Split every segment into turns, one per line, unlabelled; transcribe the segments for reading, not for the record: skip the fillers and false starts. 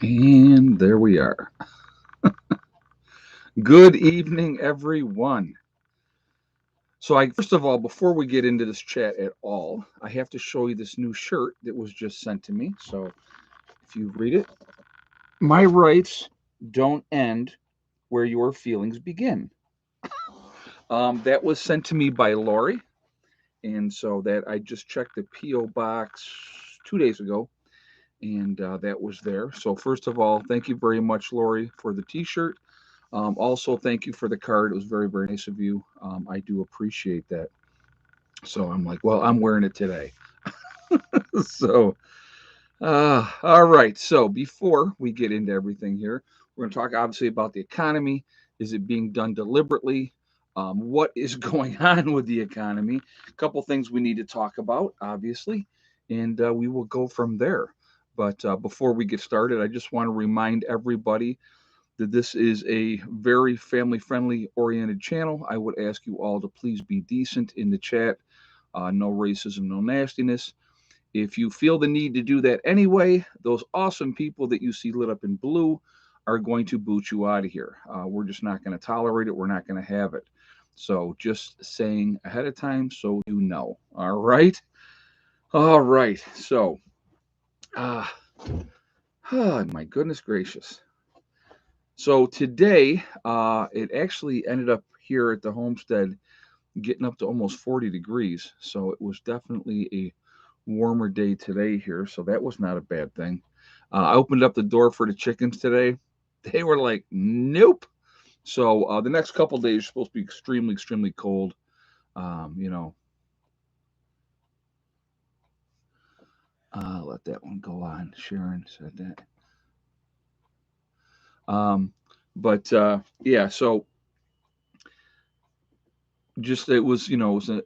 And there we are. Good evening, everyone. So, first of all, before we get into this chat at all, I have to show you this new shirt that was just sent to me. So, if you read it, my rights don't end where your feelings begin. That was sent to me by Lori, and so that I just checked the PO box 2 days ago, and that was there. So, first of all, thank you very much, Lori, for the T-shirt. Also, thank you for the card. It was very, very nice of you. I do appreciate that. So I'm like, well, I'm wearing it today. So, all right. So before we get into everything here, we're going to talk obviously about the economy. Is it being done deliberately? What is going on with the economy? A couple things we need to talk about, obviously, and we will go from there. But before we get started, I just want to remind everybody that this is a very family friendly oriented channel. I would ask you all to please be decent in the chat. No racism, no nastiness. If you feel the need to do that anyway, those awesome people that you see lit up in blue are going to boot you out of here. We're just not going to tolerate it. We're not going to have it. So just saying ahead of time so you know. All right. All right. So, uh, oh, my goodness gracious. So today, it actually ended up here at the homestead getting up to almost 40 degrees. So it was definitely a warmer day today here. So that was not a bad thing. I opened up the door for the chickens today. They were like, nope. So the next couple days are supposed to be extremely, extremely cold. Um, you know, let that one go on. Sharon said that. Um, but yeah, so just it was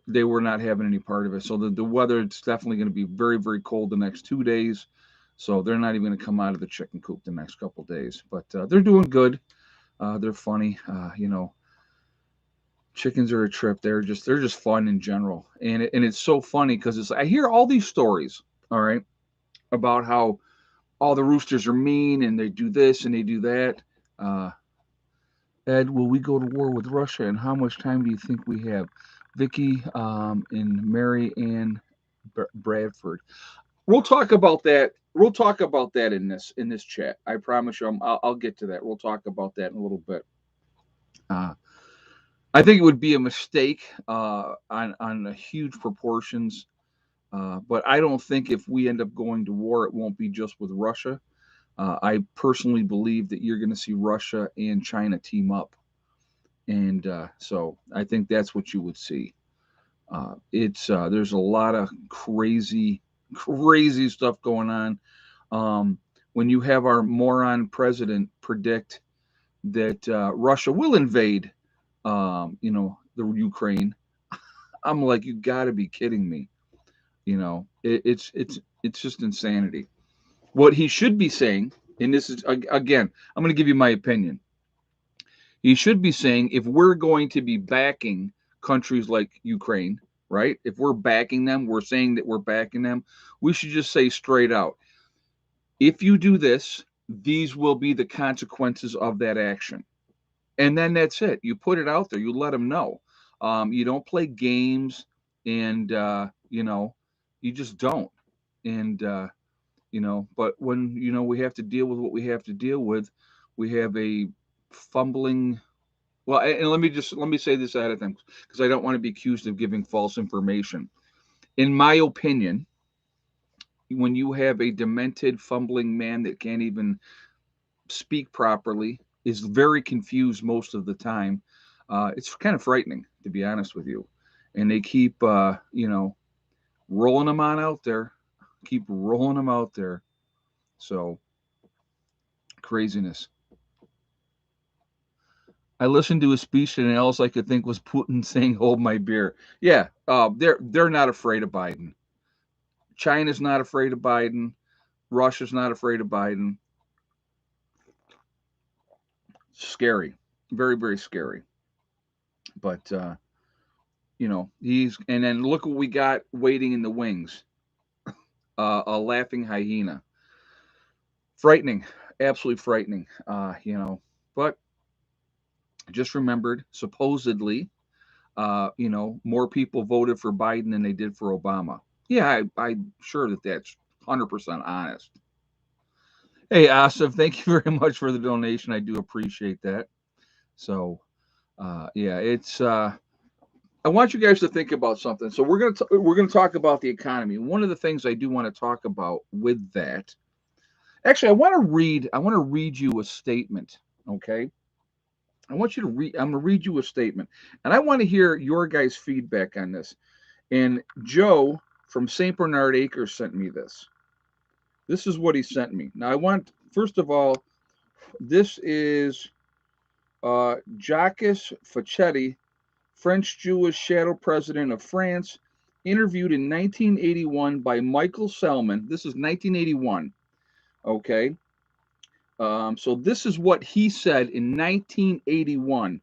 they were not having any part of it. So the weather, it's definitely going to be very, very cold the next 2 days. So they're not even going to come out of the chicken coop the next couple days. But they're doing good. They're funny. Chickens are a trip. They're just fun in general, and it's so funny because I hear all these stories. All right, about how all the roosters are mean and they do this and they do that. Uh, Ed, will we go to war with Russia? And how much time do you think we have? Vicky and Mary Ann Bradford. We'll talk about that. We'll talk about that in this chat. I promise you. I'll get to that. We'll talk about that in a little bit. Uh, I think it would be a mistake on huge proportions. But I don't think if we end up going to war, it won't be just with Russia. I personally believe that you're going to see Russia and China team up, and so I think that's what you would see. It's There's a lot of crazy, crazy stuff going on. Um, when you have our moron president predict that Russia will invade, the Ukraine, I'm like, you got to be kidding me. It's just insanity. What he should be saying, and this is again, I'm going to give you my opinion. He should be saying if we're going to be backing countries like Ukraine, right? If we're backing them, we're saying that we're backing them. We should just say straight out, if you do this, these will be the consequences of that action. And then that's it. You put it out there. You let them know. You don't play games, and you just don't. And but when we have to deal with what we have to deal with, we have a fumbling. Well, and let me say this ahead of time because I don't want to be accused of giving false information. In my opinion, when you have a demented, fumbling man that can't even speak properly, is very confused most of the time, it's kind of frightening, to be honest with you. And they keep, rolling them on out there, keep rolling them out there. So craziness. I listened to his speech, and all I could think was Putin saying, "Hold my beer." Yeah, they're not afraid of Biden. China's not afraid of Biden. Russia's not afraid of Biden. Scary, very, very scary. But he's and then look what we got waiting in the wings. A laughing hyena. Frightening. absolutely frightening. But just remembered, supposedly, more people voted for Biden than they did for Obama. Yeah, I'm sure that's 100% honest. Hey, Asif, thank you very much for the donation. I do appreciate that. So, yeah, it's. I want you guys to think about something. So we're gonna talk about the economy. One of the things I do want to talk about with that, actually, I want to read you a statement. Okay, I want you to read. I'm gonna read you a statement, and I want to hear your guys' feedback on this. And Joe from St. Bernard Acres sent me this. This is what he sent me. Now, I want, first of all, this is Jacques Facchetti, French Jewish shadow president of France, interviewed in 1981 by Michael Selman. This is 1981. Okay. So this is what he said in 1981.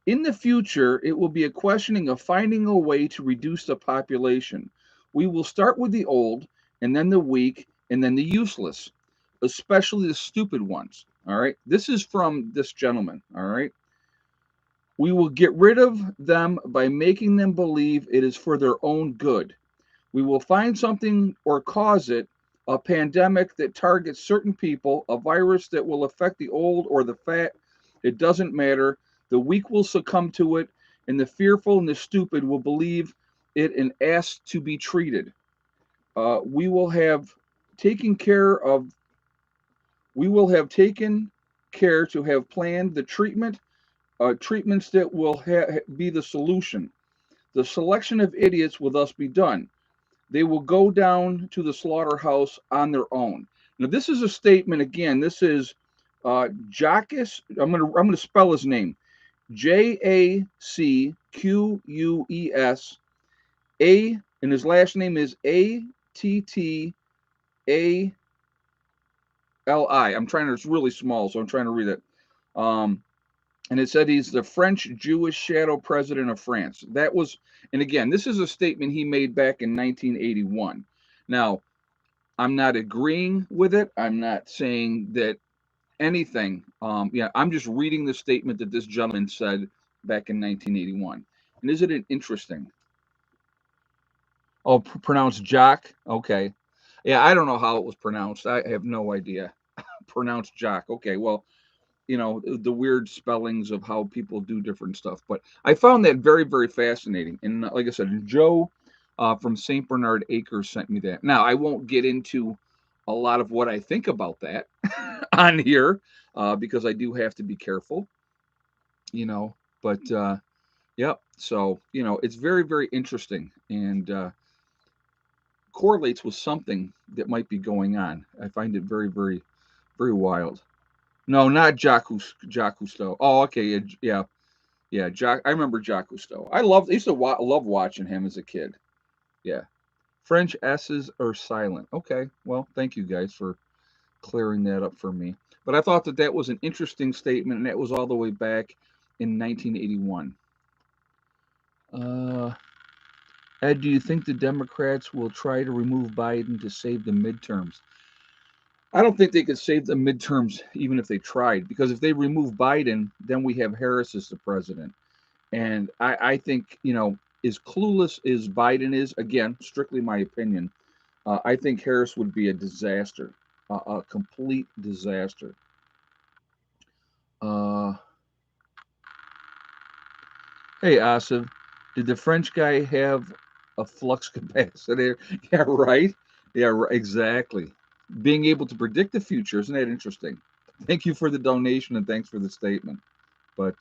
In the future, it will be a questioning of finding a way to reduce the population. We will start with the old, and then the weak, and then the useless, especially the stupid ones. All right. This is from this gentleman. All right. We will get rid of them by making them believe it is for their own good. We will find something or cause it, a pandemic that targets certain people, a virus that will affect the old or the fat. It doesn't matter. The weak will succumb to it, and the fearful and the stupid will believe it and ask to be treated. We will have taken care of. We will have taken care to have planned the treatments that will be the solution. The selection of idiots will thus be done. They will go down to the slaughterhouse on their own. Now, this is a statement again. This is Jacques. I'm gonna spell his name. Jacques, and his last name is Attali. I'm trying to. It's really small, so I'm trying to read it. Um, and it said he's the French Jewish shadow president of France. That was, and again, this is a statement he made back in 1981. Now, I'm not agreeing with it. I'm not saying that anything. Yeah, I'm just reading the statement that this gentleman said back in 1981. And isn't it interesting? Oh, pronounced Jock. Okay. Yeah, I don't know how it was pronounced. I have no idea. Pronounced Jock. Okay. Well, the weird spellings of how people do different stuff. But I found that very, very fascinating. And like I said, Joe from St. Bernard Acres sent me that. Now, I won't get into a lot of what I think about that on here because I do have to be careful, you know. But yep. So, it's very, very interesting and correlates with something that might be going on. I find it very, very, very wild. No, not Jacques Cousteau. Oh, okay, yeah, yeah, yeah. Jacques, I remember Jacques Cousteau. I used to love watching him as a kid. Yeah, French S's are silent. Okay, well, thank you guys for clearing that up for me. But I thought that was an interesting statement, and that was all the way back in 1981. Uh, Ed, do you think the Democrats will try to remove Biden to save the midterms? I don't think they could save the midterms even if they tried, because if they remove Biden, then we have Harris as the president. And I think, as clueless as Biden is, again, strictly my opinion, I think Harris would be a disaster, a complete disaster. Uh, hey, Asif, did the French guy have a flux capacitor? Yeah, right. Yeah, exactly. Being able to predict the future, isn't that interesting? Thank you for the donation and thanks for the statement. But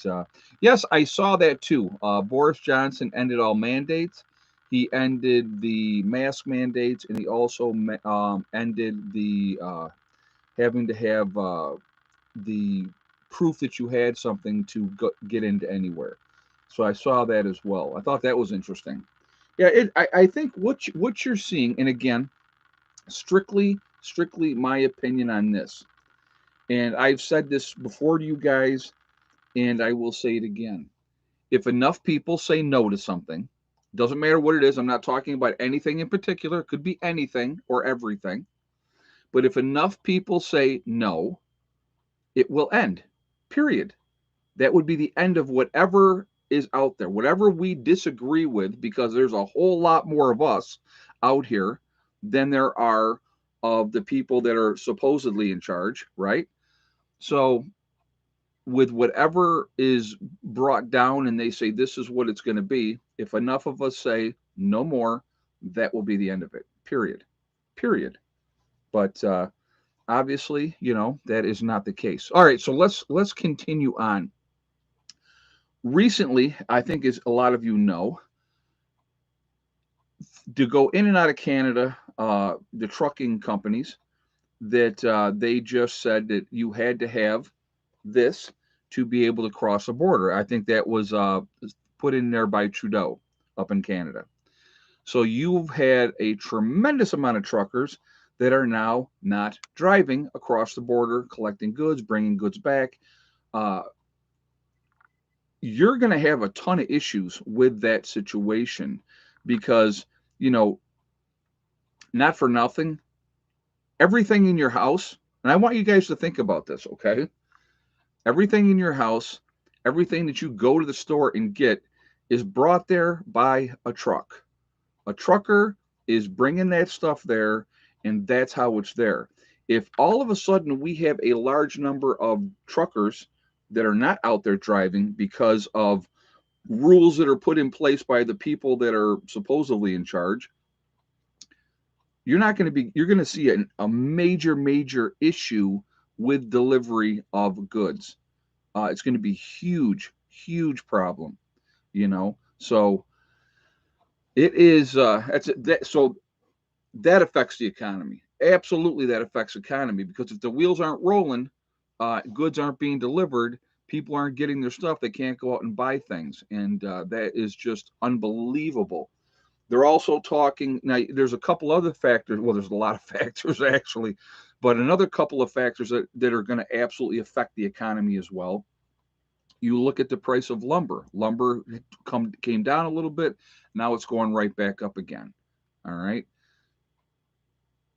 yes, I saw that too. Boris Johnson ended all mandates. He ended the mask mandates, and he also ended the having to have the proof that you had something to get into anywhere. So I saw that as well. I thought that was interesting. Yeah, I think what you're seeing, and again, strictly my opinion on this, and I've said this before to you guys, and I will say it again. If enough people say no to something, doesn't matter what it is, I'm not talking about anything in particular, it could be anything or everything. But if enough people say no, it will end. Period. That would be the end of whatever is out there, whatever we disagree with, because there's a whole lot more of us out here than there are of the people that are supposedly in charge, right? So, with whatever is brought down and they say this is what it's going to be, if enough of us say no more, that will be the end of it. Period. Period. But obviously, that is not the case. All right, so let's continue on. Recently, I think, as a lot of you know, to go in and out of Canada, the trucking companies, that they just said that you had to have this to be able to cross a border. I think that was put in there by Trudeau up in Canada. So you've had a tremendous amount of truckers that are now not driving across the border, collecting goods, bringing goods back. Uh, you're going to have a ton of issues with that situation because, you know, not for nothing, everything in your house, and I want you guys to think about this, okay? Everything in your house, everything that you go to the store and get is brought there by a truck. A trucker is bringing that stuff there, and that's how it's there. If all of a sudden we have a large number of truckers that are not out there driving because of rules that are put in place by the people that are supposedly in charge, you're going to see a major issue with delivery of goods. It's going to be huge problem, So it is so that affects the economy. Absolutely, that affects economy, because if the wheels aren't rolling, goods aren't being delivered, people aren't getting their stuff, they can't go out and buy things, and that is just unbelievable. They're also talking now. There's a couple other factors. Well, there's a lot of factors actually, but another couple of factors that are going to absolutely affect the economy as well. You look at the price of lumber. Lumber came down a little bit. Now it's going right back up again. All right.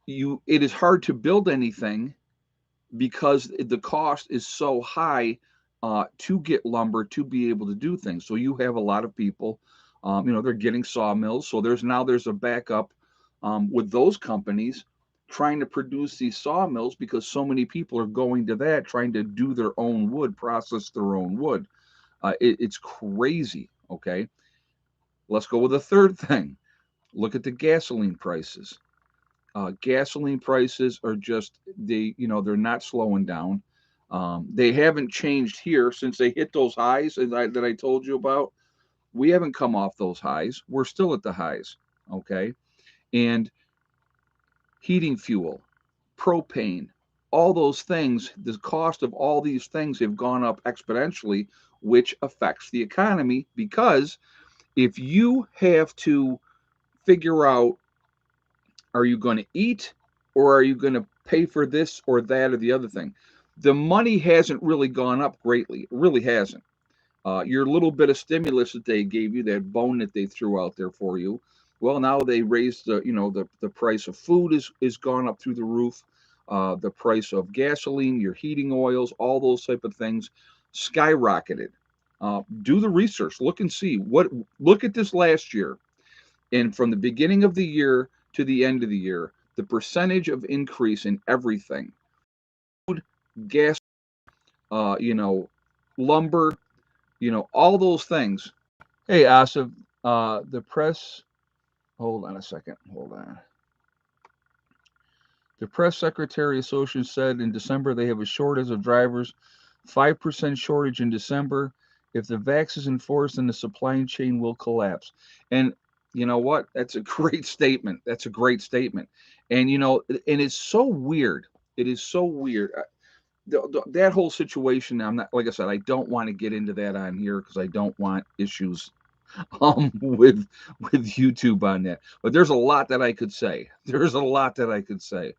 It is hard to build anything because the cost is so high to get lumber to be able to do things. So you have a lot of people, they're getting sawmills. So there's a backup with those companies trying to produce these sawmills, because so many people are going to that, trying to do their own wood, process their own wood. It's crazy. Okay. Let's go with the third thing. Look at the gasoline prices. Gasoline prices are just, they're not slowing down. They haven't changed here since they hit those highs that I told you about. We haven't come off those highs. We're still at the highs. Okay. And heating fuel, propane, all those things, the cost of all these things have gone up exponentially, which affects the economy, because if you have to figure out, are you going to eat, or are you going to pay for this or that or the other thing? The money hasn't really gone up greatly. It really hasn't. Your little bit of stimulus that they gave you, that bone that they threw out there for you, well, now they raised the price of food is gone up through the roof. The price of gasoline, your heating oils, all those type of things skyrocketed. Do the research, look and see look at this last year, and from the beginning of the year to the end of the year, the percentage of increase in everything, food, gas, lumber, all those things. Hey, Asif, the press, hold on a second, hold on. The press secretary association said in December they have a shortage of drivers, 5% shortage in December. If the vax is enforced, then the supply chain will collapse. And you know what? That's a great statement. That's a great statement. And and it's so weird. It is so weird. That whole situation. I'm not, like I said, I don't want to get into that on here because I don't want issues with YouTube on that. But there's a lot that I could say. There's a lot that I could say.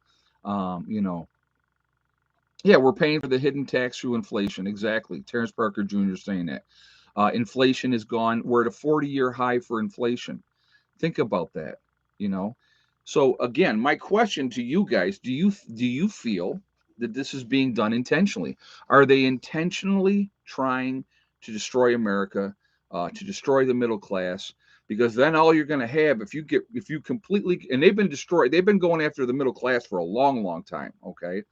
Yeah, we're paying for the hidden tax through inflation. Exactly. Terrence Parker Jr. saying that. Inflation is gone. We're at a 40-year high for inflation. Think about that, you know. So again, my question to you guys, do you feel that this is being done intentionally? Are they intentionally trying to destroy America, to destroy the middle class? Because then all you're going to have, if you completely, and they've been destroyed, they've been going after the middle class for a long, long time. Okay,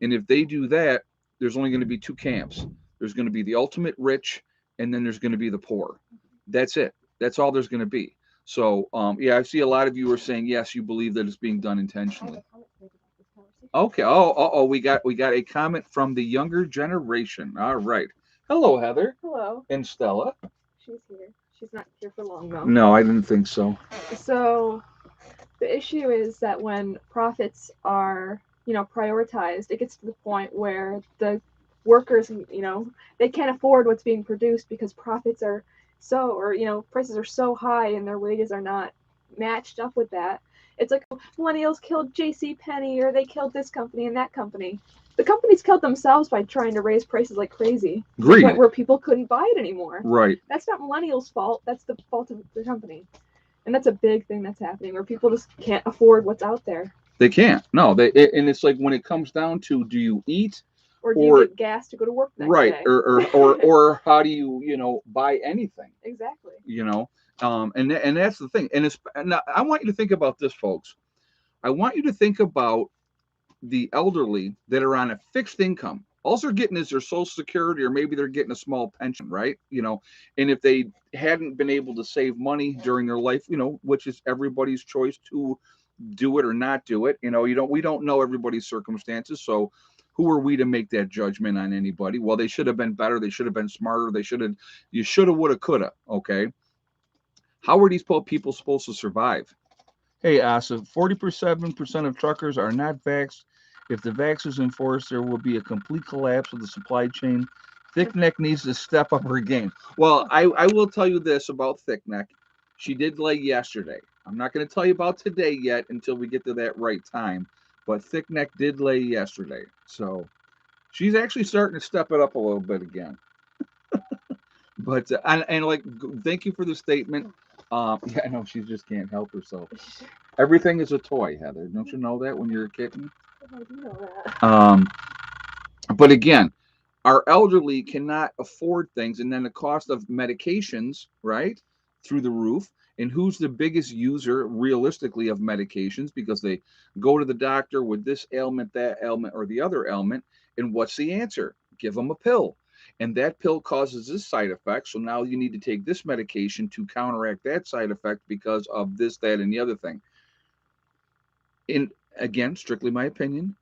and if they do that, there's only going to be two camps. There's going to be the ultimate rich, and then there's going to be the poor. That's it. That's all there's going to be. So, yeah, I see a lot of you are saying yes, you believe that it's being done intentionally. Okay. Oh, we got a comment from the younger generation. All right. Hello, Heather.
Hello.
And Stella.
She's here. She's not here for long though.
No, I didn't think so.
So the issue is that when profits are, prioritized, it gets to the point where the workers, they can't afford what's being produced because profits are prices are so high and their wages are not matched up with that. It's like millennials killed J.C. Penney or they killed this company and that company. The companies killed themselves by trying to raise prices like crazy to the point where people couldn't buy it anymore.
Right.
That's not millennials' fault. That's the fault of the company. And that's a big thing that's happening where people just can't afford what's out there.
They can't. No, and it's like when it comes down to do you eat
or do you get gas to go to work next
right
day?
or how do you buy anything?
Exactly.
And that's the thing. And I want you to think about this, folks. I want you to think about the elderly that are on a fixed income. All they're getting is their social security, or maybe they're getting a small pension, right? And if they hadn't been able to save money during their life, which is everybody's choice to do it or not do it. We don't know everybody's circumstances. So who are we to make that judgment on anybody? Well, they should have been better. They should have been smarter. You should have, would have, could have. Okay. How are these people supposed to survive? Hey, Asa, 47% of truckers are not vaxxed. If the vax is enforced, there will be a complete collapse of the supply chain. Thick Neck needs to step up her game. Well, I will tell you this about Thick Neck. She did lay yesterday. I'm not going to tell you about today yet until we get to that right time. But Thick Neck did lay yesterday. So she's actually starting to step it up a little bit again. But and like, thank you for the statement. Yeah, no, she just can't help herself. Everything is a toy, Heather. Don't you know that when you're a kitten?
I do know that.
But again, our elderly cannot afford things, and then the cost of medications, right, through the roof. And who's the biggest user, realistically, of medications? Because they go to the doctor with this ailment, that ailment, or the other ailment, and what's the answer? Give them a pill, and that pill causes this side effect. So now you need to take this medication to counteract that side effect because of this, that, and the other thing. And again, strictly my opinion,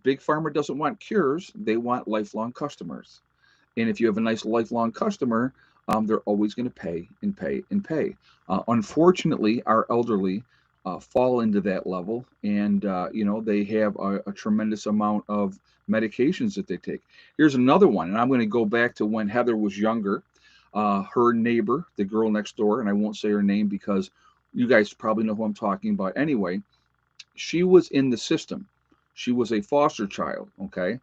big pharma doesn't want cures; they want lifelong customers. And if you have a nice lifelong customer, they're always going to pay and pay and pay. Unfortunately, our elderly fall into that level, and they have a tremendous amount of medications that they take. Here's another one, and I'm going to go back to when Heather was younger. Her neighbor, the girl next door, and I won't say her name because you guys probably know who I'm talking about anyway. She was in the system. She was a foster child, okay?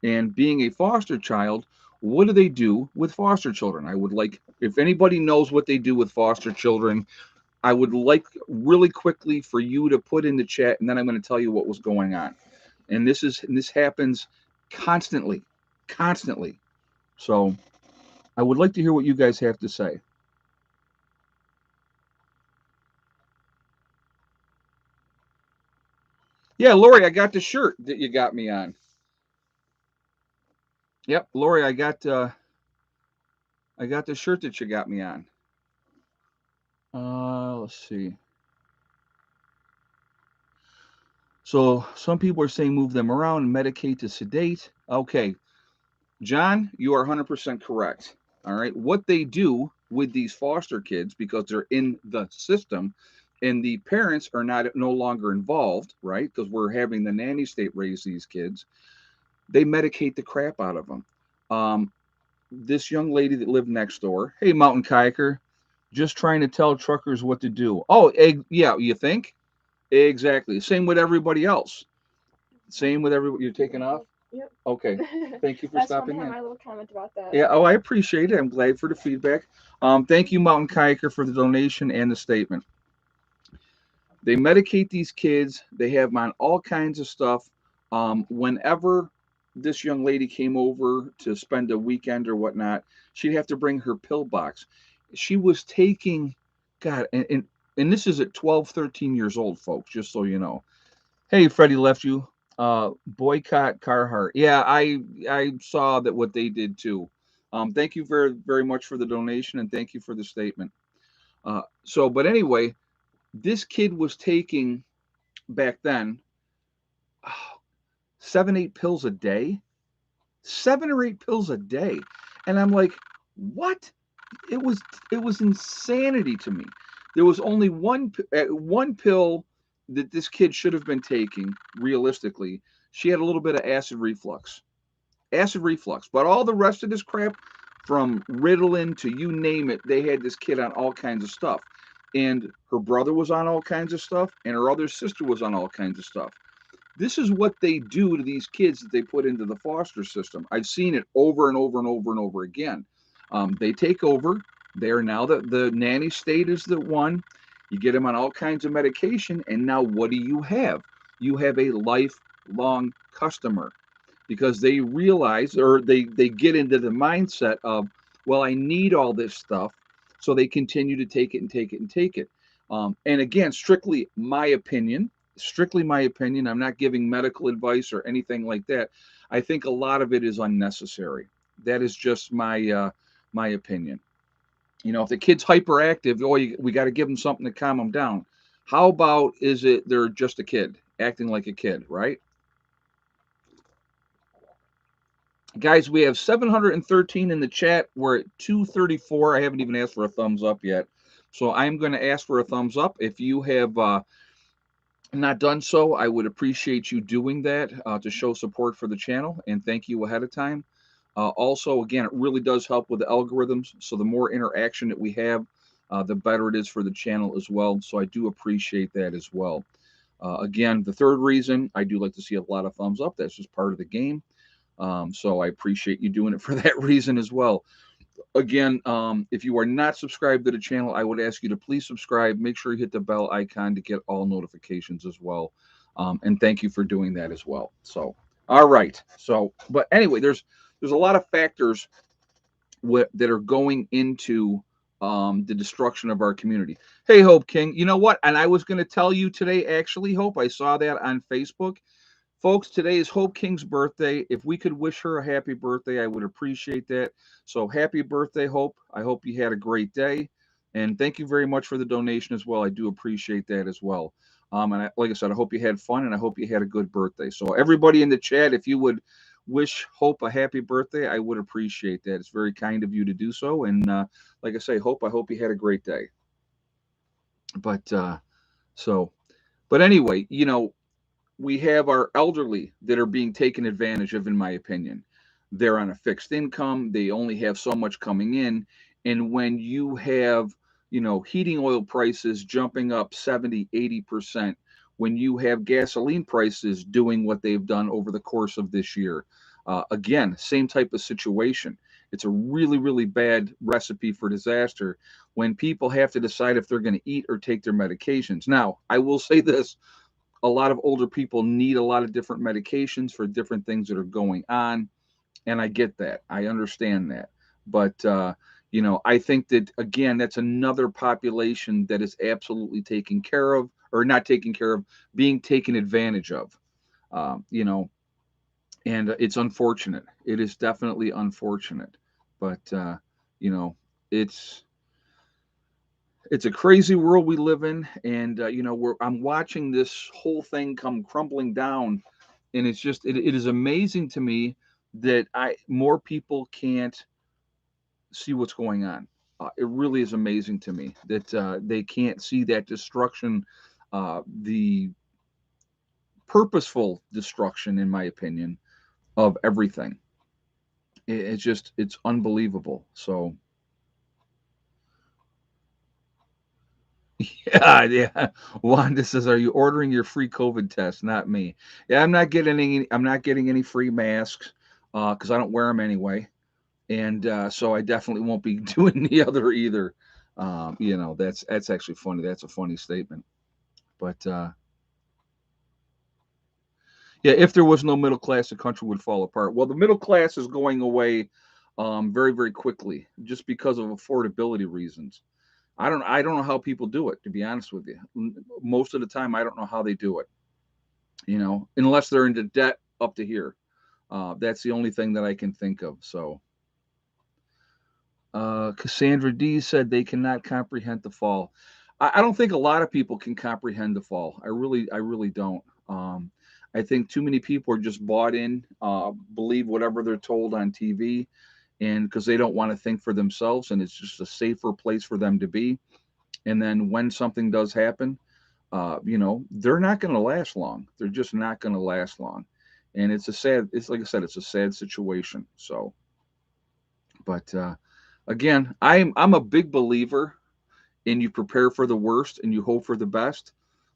And being a foster child, what do they do with foster children? I would like, if anybody knows what they do with foster children, I would like really quickly for you to put in the chat, and then I'm going to tell you what was going on. And this happens constantly, constantly. So I would like to hear what you guys have to say. Yeah, Lori, I got the shirt that you got me on. Yep, Lori, I got the shirt that you got me on. Let's see. So some people are saying move them around and medicate to sedate. Okay, John, you are 100% correct. All right, what they do with these foster kids because they're in the system, and the parents are no longer involved, right? Because we're having the nanny state raise these kids. They medicate the crap out of them. Um, this young lady that lived next door. Hey, mountain kayaker, just trying to tell truckers what to do. Oh, yeah, you think? Exactly. Same with everybody else. Same with everybody. You're taking off?
Yep.
Okay. Thank you for stopping in.
My little comment about that.
Yeah. Oh, I appreciate it. I'm glad for the feedback. Thank you, Mountain Kayaker, for the donation and the statement. They medicate these kids. They have them on all kinds of stuff. Whenever this young lady came over to spend a weekend or whatnot, she'd have to bring her pill box. She was taking, God, and this is at 12, 13 years old, folks, just so you know. Hey, Freddie left you. Boycott Carhartt. Yeah, I saw that what they did too. Thank you very very much for the donation and thank you for the statement. But anyway, this kid was taking back then 7 8 pills a day, 7 or 8 pills a day, and I'm like, what? It was it was insanity to me. There was only one pill that this kid should have been taking. Realistically, she had a little bit of acid reflux, but all the rest of this crap, from Ritalin to you name it, they had this kid on all kinds of stuff. And her brother was on all kinds of stuff, and her other sister was on all kinds of stuff. This is what they do to these kids that they put into the foster system. I've seen it over and over and over and over again. They take over. They are now the nanny state is the one. You get them on all kinds of medication, and now what do you have? You have a lifelong customer because they realize or they get into the mindset of, well, I need all this stuff, so they continue to take it and take it and take it. And again, strictly my opinion. I'm not giving medical advice or anything like that. I think a lot of it is unnecessary. That is just my opinion. If the kid's hyperactive, we got to give them something to calm them down. How about is it they're just a kid acting like a kid, right? Guys, we have 713 in the chat. We're at 234. I haven't even asked for a thumbs up yet. So I'm going to ask for a thumbs up. If you have not done so, I would appreciate you doing that to show support for the channel. And thank you ahead of time. Also, again, it really does help with the algorithms. So the more interaction that we have, the better it is for the channel as well. So I do appreciate that as well. Again, the third reason, I do like to see a lot of thumbs up. That's just part of the game. So I appreciate you doing it for that reason as well. Again, if you are not subscribed to the channel, I would ask you to please subscribe. Make sure you hit the bell icon to get all notifications as well. And thank you for doing that as well. So, all right. So, but anyway, there's a lot of factors that are going into the destruction of our community. Hey, Hope King, you know what? And I was going to tell you today, actually, Hope, I saw that on Facebook. Folks, today is Hope King's birthday. If we could wish her a happy birthday, I would appreciate that. So happy birthday, Hope. I hope you had a great day. And thank you very much for the donation as well. I do appreciate that as well. Like I said, I hope you had fun and I hope you had a good birthday. So everybody in the chat, if you would wish Hope a happy birthday, I would appreciate that. It's very kind of you to do so. And like I say, Hope, I hope you had a great day. But so, but anyway, we have our elderly that are being taken advantage of, in my opinion. They're on a fixed income, they only have so much coming in. And when you have, heating oil prices jumping up 70, 80%, when you have gasoline prices doing what they've done over the course of this year, again, same type of situation. It's a really, really bad recipe for disaster when people have to decide if they're going to eat or take their medications. Now, I will say this, a lot of older people need a lot of different medications for different things that are going on, and I get that. I understand that. But I think that, again, that's another population that is absolutely taken care of, or not taken care of, being taken advantage of. And it's unfortunate. It is definitely unfortunate. But it's it's a crazy world we live in, and I'm watching this whole thing come crumbling down, and it is amazing to me that I more people can't see what's going on. It really is amazing to me that they can't see that destruction, the purposeful destruction, in my opinion, of everything. It's unbelievable. So yeah, yeah. Wanda says, "Are you ordering your free COVID test?" Not me. Yeah, I'm not getting any. I'm not getting any free masks because I don't wear them anyway, and so I definitely won't be doing the other either. That's actually funny. That's a funny statement. But yeah, if there was no middle class, the country would fall apart. Well, the middle class is going away very, very quickly just because of affordability reasons. I don't know how people do it, to be honest with you. Most of the time, I don't know how they do it. Unless they're into debt up to here. That's the only thing that I can think of. So, Cassandra D said they cannot comprehend the fall. I don't think a lot of people can comprehend the fall. I really don't. I think too many people are just bought in, believe whatever they're told on TV, and because they don't want to think for themselves, and it's just a safer place for them to be. And then when something does happen, they're not going to last long. They're just not going to last long, and it's like I said, it's a sad situation. So, but again, I'm a big believer in you prepare for the worst and you hope for the best.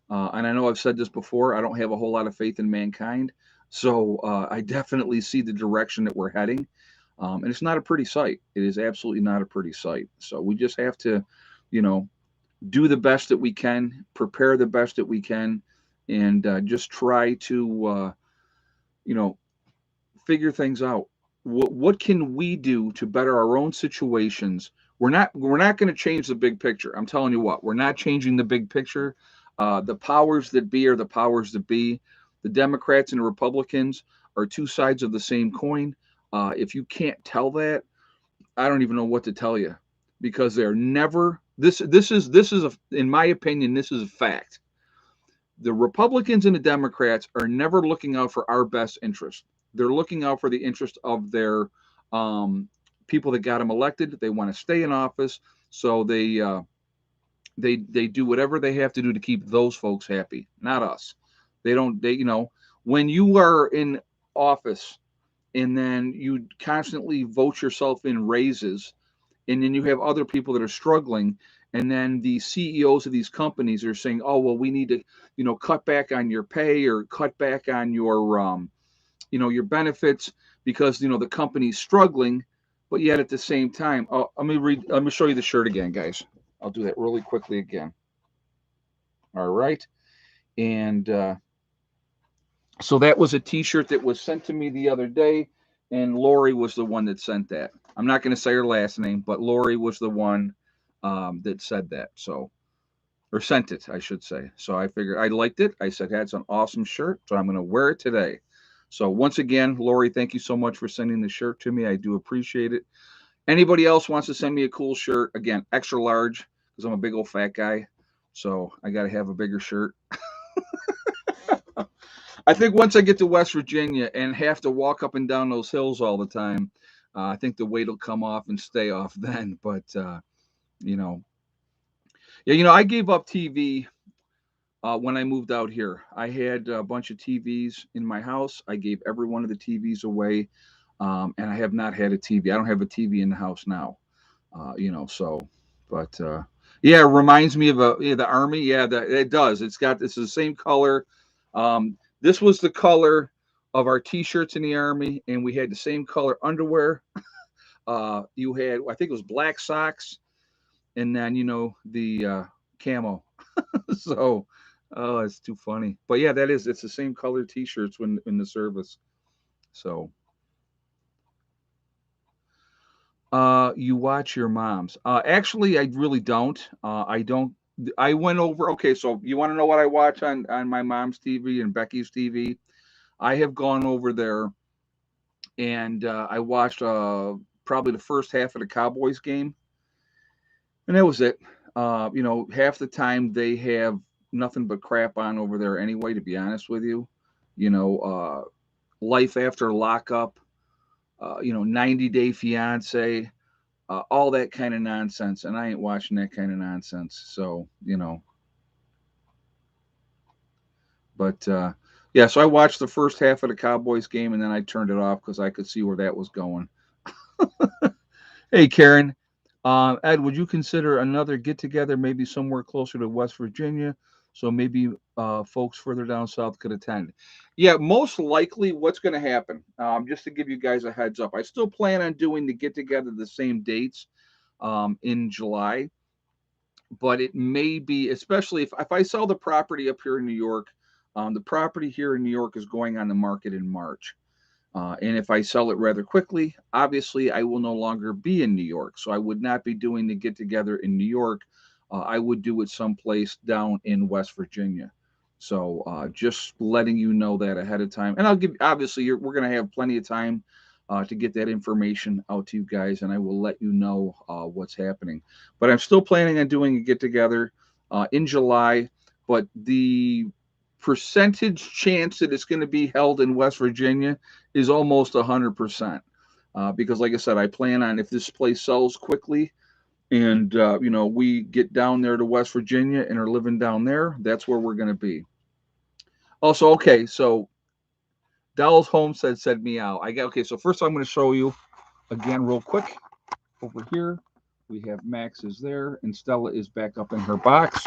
And I know I've said this before. I don't have a whole lot of faith in mankind, so I definitely see the direction that we're heading, and it's not a pretty sight. It is absolutely not a pretty sight. So we just have to, you know, do the best that we can, prepare the best that we can, and just try to, you know, figure things out. What can we do to better our own situations? We're not going to change the big picture. I'm telling you what, we're not changing the big picture. The powers that be are the powers that be. The Democrats and the Republicans are two sides of the same coin. If you can't tell that, I don't even know what to tell you, because they're never this is in my opinion, this is a fact. The Republicans and the Democrats are never looking out for our best interest. They're looking out for the interest of their um, people that got them elected. They want to stay in office, so they do whatever they have to do to keep those folks happy, not us. They don't. When you are in office and then you constantly vote yourself in raises, and then you have other people that are struggling, and then the CEOs of these companies are saying, oh well, we need to cut back on your pay or cut back on your benefits because the company's struggling. But yet at the same time, oh, let me show you the shirt again, guys. I'll do that really quickly again. All right. And so that was a T-shirt that was sent to me the other day, and Lori was the one that sent that. I'm not going to say her last name, but Lori was the one that said that. So, or sent it, I should say. So I figured I liked it. I said, that's an awesome shirt, so I'm going to wear it today. So once again, Lori, thank you so much for sending the shirt to me. I do appreciate it. Anybody else wants to send me a cool shirt? Again, extra large, because I'm a big old fat guy. So I got to have a bigger shirt. I think once I get to West Virginia and have to walk up and down those hills all the time, I think the weight will come off and stay off then. But you know, yeah, I gave up TV when I moved out here. I had a bunch of TVs in my house. I gave every one of the TVs away, and I have not had a TV. I don't have a TV in the house now. So, but yeah, it reminds me of the army. Yeah, it does. It's the same color. This was the color of our T-shirts in the army, and we had the same color underwear. You had, I think it was black socks, and then the camo. So, oh, it's too funny. But yeah, it's the same color T-shirts when in the service. So, you watch your mom's. Actually, I really don't. I don't. I went over. Okay, so you want to know what I watch on my mom's TV and Becky's TV? I have gone over there, and I watched probably the first half of the Cowboys game, and that was it. Half the time they have nothing but crap on over there anyway. To be honest with you, life after lockup. 90 Day Fiance, all that kind of nonsense, and I ain't watching that kind of nonsense. So but yeah, so I watched the first half of the Cowboys game, and then I turned it off because I could see where that was going. Hey, Karen. Ed, would you consider another get together, maybe somewhere closer to West Virginia, so maybe folks further down south could attend? Yeah, most likely what's going to happen, just to give you guys a heads up, I still plan on doing the get together the same dates in July. but it may be, especially if I sell the property up here in New York. The property here in New York is going on the market in March. And if I sell it rather quickly, obviously I will no longer be in New York. So I would not be doing the get together in New York. I would do it someplace down in West Virginia. So just letting you know that ahead of time. And I'll give, obviously, we're going to have plenty of time to get that information out to you guys. And I will let you know what's happening. But I'm still planning on doing a get together in July. But the percentage chance that it's going to be held in West Virginia is almost 100%. Because, like I said, I plan on, if this place sells quickly and we get down there to West Virginia and are living down there, that's where we're going to be. Also, okay, so Dowell's Homestead said meow. I got okay. So first, I'm going to show you again real quick. Over here, we have Max is there, and Stella is back up in her box.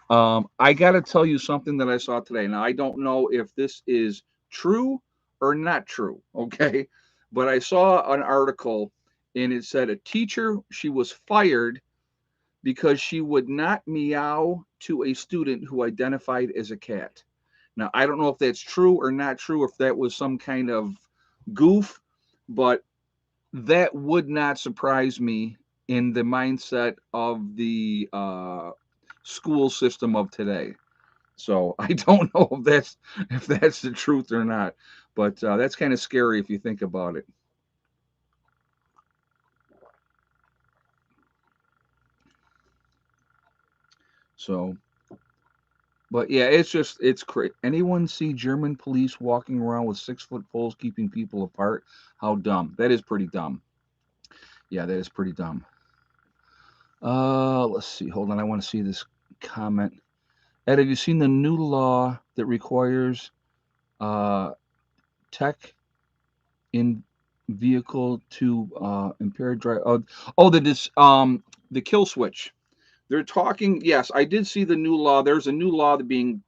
I got to tell you something that I saw today. Now, I don't know if this is true or not true, okay? But I saw an article and it said a teacher, she was fired because she would not meow to a student who identified as a cat. Now, I don't know if that's true or not true, if that was some kind of goof, but that would not surprise me in the mindset of the school system of today. So I don't know if that's the truth or not, but that's kind of scary if you think about it. So, but yeah, it's crazy. Anyone see German police walking around with 6 foot poles keeping people apart? How dumb! That is pretty dumb. Yeah, that is pretty dumb. Let's see. Hold on, I want to see this comment. Ed, have you seen the new law that requires uh, tech in vehicle to impaired drive? Oh, the kill switch. They're talking. Yes, I did see the new law. There's a new law that being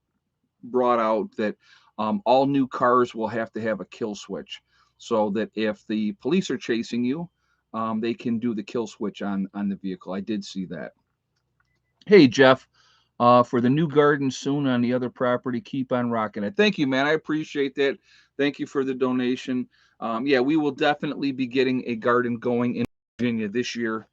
brought out that all new cars will have to have a kill switch, so that if the police are chasing you, they can do the kill switch on the vehicle. I did see that. Hey Jeff, for the new garden soon on the other property, keep on rocking it. Thank you, man. I appreciate that. Thank you for the donation. Yeah, we will definitely be getting a garden going in Virginia this year.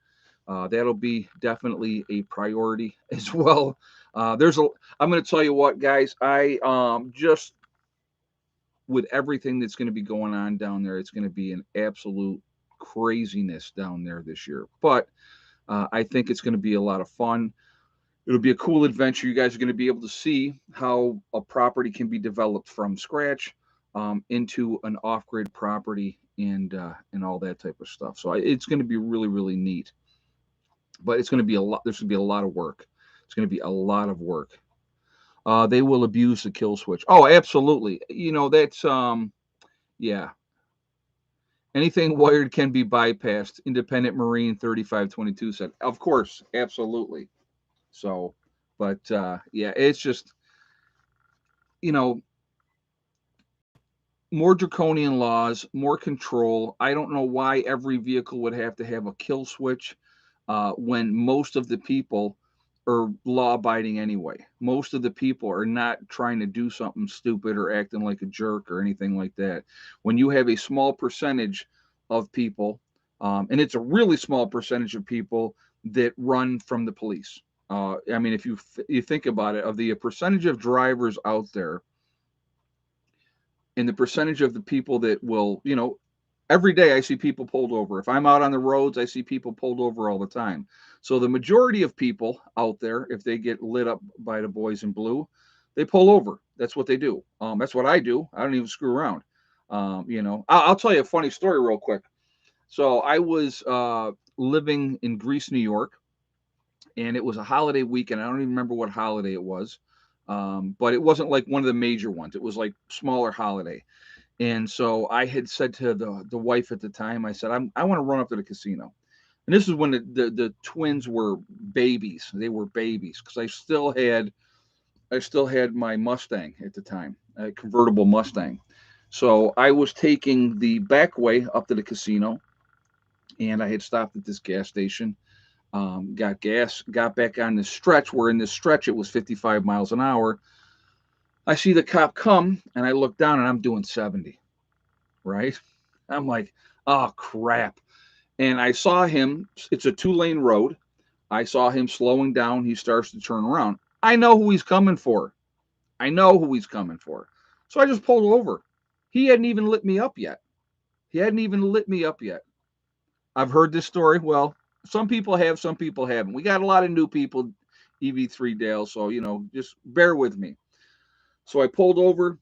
That'll be definitely a priority as well. I'm going to tell you what, guys. I just with everything that's going to be going on down there, it's going to be an absolute craziness down there this year. But I think it's going to be a lot of fun. It'll be a cool adventure. You guys are going to be able to see how a property can be developed from scratch into an off-grid property and all that type of stuff. So it's going to be really really neat. But it's going to be a lot. There's going to be a lot of work. It's going to be a lot of work. They will abuse the kill switch. Oh, absolutely. That's yeah. Anything wired can be bypassed. Independent Marine 3522 said. Of course, absolutely. So, but yeah, it's just you know more draconian laws, more control. I don't know why every vehicle would have to have a kill switch when most of the people are law abiding anyway. Most of the people are not trying to do something stupid or acting like a jerk or anything like that. When you have a small percentage of people, and it's a really small percentage of people that run from the police. I mean, if you think about it, of the percentage of drivers out there, and the percentage of the people that will, every day I see people pulled over. If I'm out on the roads, I see people pulled over all the time. So the majority of people out there, if they get lit up by the boys in blue, they pull over. That's what they do. That's what I do. I don't even screw around. I'll tell you a funny story real quick. So I was living in Greece, New York, and it was a holiday weekend. I don't even remember what holiday it was, but it wasn't like one of the major ones. It was like smaller holiday. And so I had said to the wife at the time, I said, I want to run up to the casino. And this is when the twins were babies. They were babies because I still had my Mustang at the time, a convertible Mustang. So I was taking the back way up to the casino, and I had stopped at this gas station. Got gas, got back on this stretch where in this stretch it was 55 miles an hour. I see the cop come and I look down and I'm doing 70, right? I'm like, oh crap. And I saw him, it's a 2 lane road. I saw him slowing down. He starts to turn around. I know who he's coming for. I know who he's coming for. So I just pulled over. He hadn't even lit me up yet. He hadn't even lit me up yet. I've heard this story. Well, some people have, some people haven't. We got a lot of new people, EV3 Dale. So, just bear with me. So I pulled over.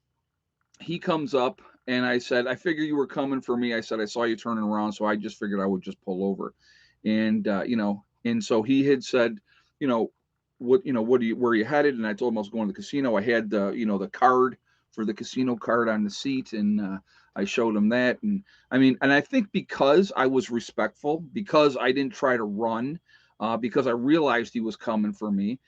He comes up and I said, I figure you were coming for me. I said, I saw you turning around. So I just figured I would just pull over. And so he had said, you know, where are you headed? And I told him I was going to the casino. I had the card for the casino card on the seat. And I showed him that. And I think because I was respectful, because I didn't try to run, because I realized he was coming for me,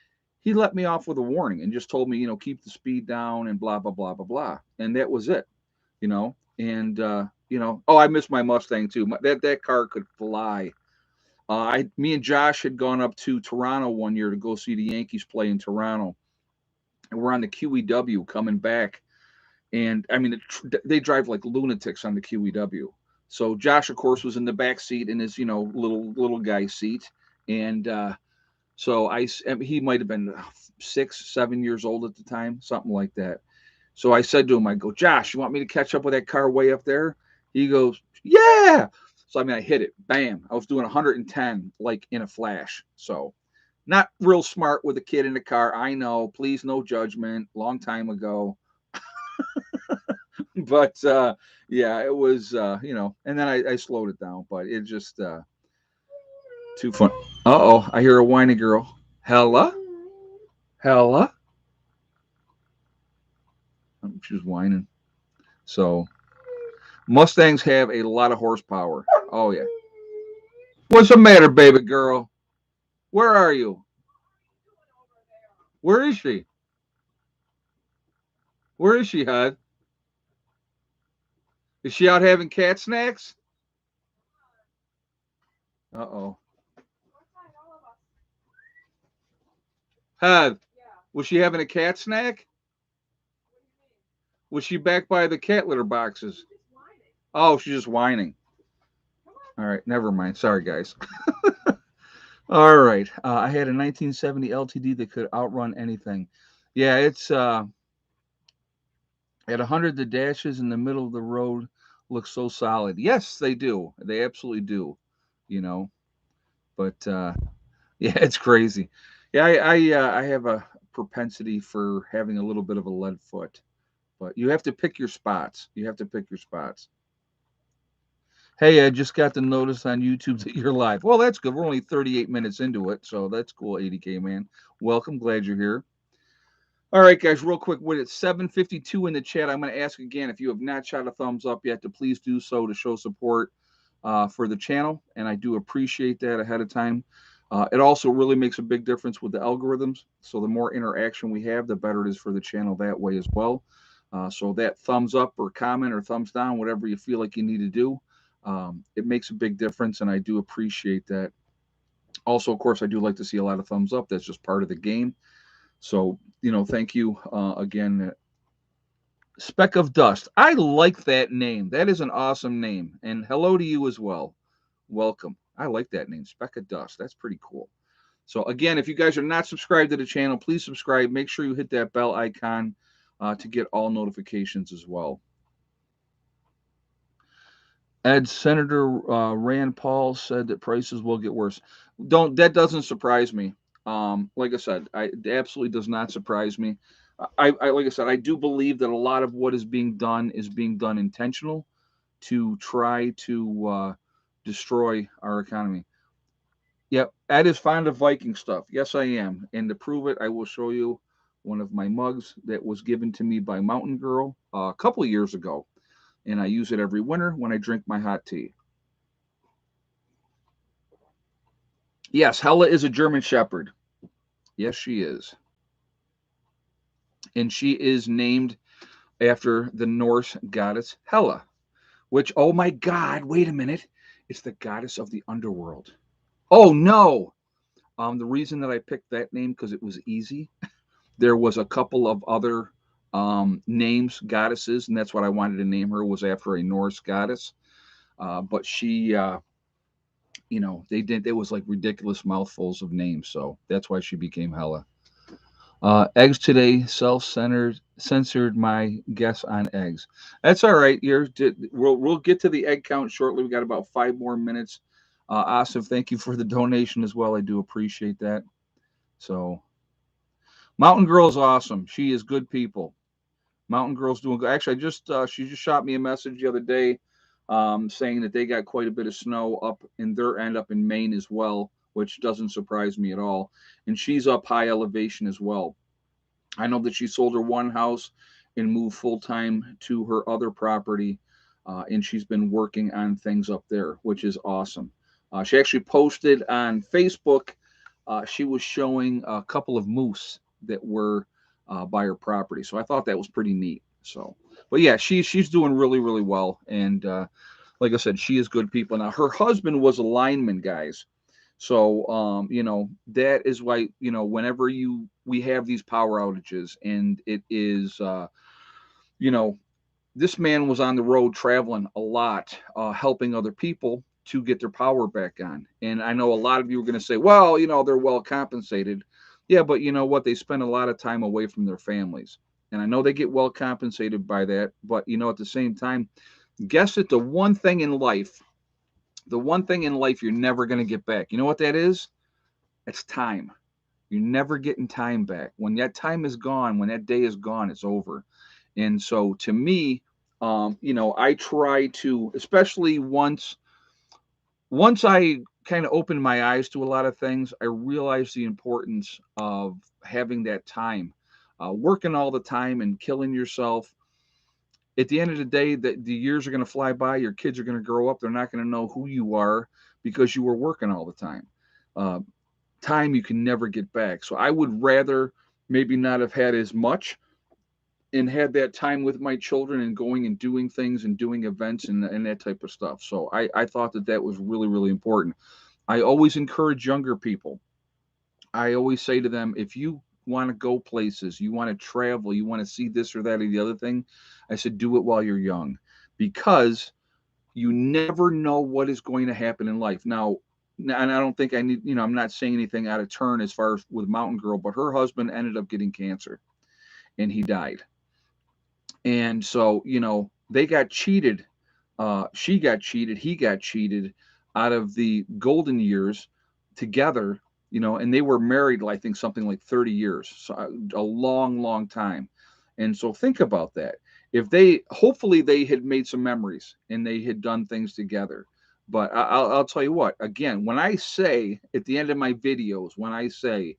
he let me off with a warning and just told me, keep the speed down and blah, blah, blah, blah, blah. And that was it, and, oh, I missed my Mustang too. That car could fly. Me and Josh had gone up to Toronto one year to go see the Yankees play in Toronto. And we're on the QEW coming back. And they drive like lunatics on the QEW. So Josh, of course, was in the back seat in his, little guy seat. And, so he might have been 6, 7 years old at the time, something like that. So I said to him, I go, Josh, you want me to catch up with that car way up there? He goes, yeah. So I hit it, bam. I was doing 110 like in a flash. So not real smart with a kid in the car. I know, please, no judgment. Long time ago. But yeah, it was, and then I slowed it down, but it just too fun. Uh-oh, I hear a whiny girl. Hella? Hella? She's whining. So Mustangs have a lot of horsepower. Oh yeah. What's the matter, baby girl? Where are you? Where is she? Where is she, Hud? Is she out having cat snacks? Uh-oh. Hud, was she having a cat snack? Was she back by the cat litter boxes? Oh, she's just whining. All right, never mind. Sorry, guys. All right. I had a 1970 LTD that could outrun anything. Yeah, it's at 100. The dashes in the middle of the road look so solid. Yes, they do. They absolutely do. You know, but yeah, it's crazy. Yeah, I have a propensity for having a little bit of a lead foot, but you have to pick your spots. You have to pick your spots. Hey, I just got the notice on YouTube that you're live. Well, that's good. We're only 38 minutes into it, so that's cool, 80K man. Welcome. Glad you're here. All right, guys, real quick, with it 7:52 in the chat, I'm going to ask again if you have not shot a thumbs up yet to please do so to show support for the channel, and I do appreciate that ahead of time. It also really makes a big difference with the algorithms, so the more interaction we have, the better it is for the channel that way as well. So that thumbs up or comment or thumbs down, whatever you feel like you need to do, it makes a big difference, and I do appreciate that. Also, of course, I do like to see a lot of thumbs up. That's just part of the game. So, thank you again. Speck of Dust. I like that name. That is an awesome name. And hello to you as well. Welcome. I like that name, Speck of Dust. That's pretty cool. So, again, if you guys are not subscribed to the channel, please subscribe. Make sure you hit that bell icon to get all notifications as well. Ed, Senator Rand Paul said that prices will get worse. That doesn't surprise me. Like I said, it absolutely does not surprise me. Like I said, I do believe that a lot of what is being done intentional to try to destroy our economy. Yep, Ed is fond of Viking stuff. Yes, I am. And to prove it, I will show you one of my mugs that was given to me by Mountain Girl a couple of years ago. And I use it every winter when I drink my hot tea. Yes, Hella is a German Shepherd. Yes, she is. And she is named after the Norse goddess Hela, which, oh my God, wait a minute. It's the goddess of the underworld. Oh, no. The reason that I picked that name because it was easy. There was a couple of other names, goddesses, and that's what I wanted to name her, was after a Norse goddess. But she, they did. It was like ridiculous mouthfuls of names, so that's why she became Hella. Eggs today, self-centered, censored my guess on eggs. That's all right. We'll get to the egg count shortly. We got about 5 more minutes. Asif, thank you for the donation as well. I do appreciate that. So, Mountain Girl is awesome. She is good people. Mountain Girl's doing good. Actually, she just shot me a message the other day, saying that they got quite a bit of snow up in their end up in Maine as well, which doesn't surprise me at all. And she's up high elevation as well. I know that she sold her one house and moved full time to her other property, and she's been working on things up there, which is awesome. She actually posted on Facebook. She was showing a couple of moose that were by her property, so I thought that was pretty neat. So, but yeah, she's doing really really well, and like I said, she is good people. Now her husband was a lineman, guys. So, that is why, whenever we have these power outages, and it is, you know, this man was on the road traveling a lot, helping other people to get their power back on. And I know a lot of you are going to say, well, they're well compensated. Yeah, but you know what? They spend a lot of time away from their families. And I know they get well compensated by that. But, at the same time, guess that the one thing in life you're never going to get back. You know what that is? It's time. You're never getting time back. When that time is gone, when that day is gone, it's over. And so to me, I try to, especially once I kind of opened my eyes to a lot of things, I realized the importance of having that time. Working all the time and killing yourself. At the end of the day, the years are going to fly by. Your kids are going to grow up. They're not going to know who you are because you were working all the time. Uh, Time you can never get back. So I would rather maybe not have had as much and had that time with my children and going and doing things and doing events and that type of stuff. So I thought that was really, really important. I always encourage younger people. I always say to them, if you want to go places, you want to travel, you want to see this or that or the other thing, I said, do it while you're young because you never know what is going to happen in life. Now, and I don't think I need, I'm not saying anything out of turn as far as with Mountain Girl, but her husband ended up getting cancer and he died. And so, they got cheated. She got cheated. He got cheated out of the golden years together, and they were married, I think, something like 30 years, so a long, long time. And so think about that. If hopefully they had made some memories and they had done things together. But I'll tell you what, again, when I say at the end of my videos, when I say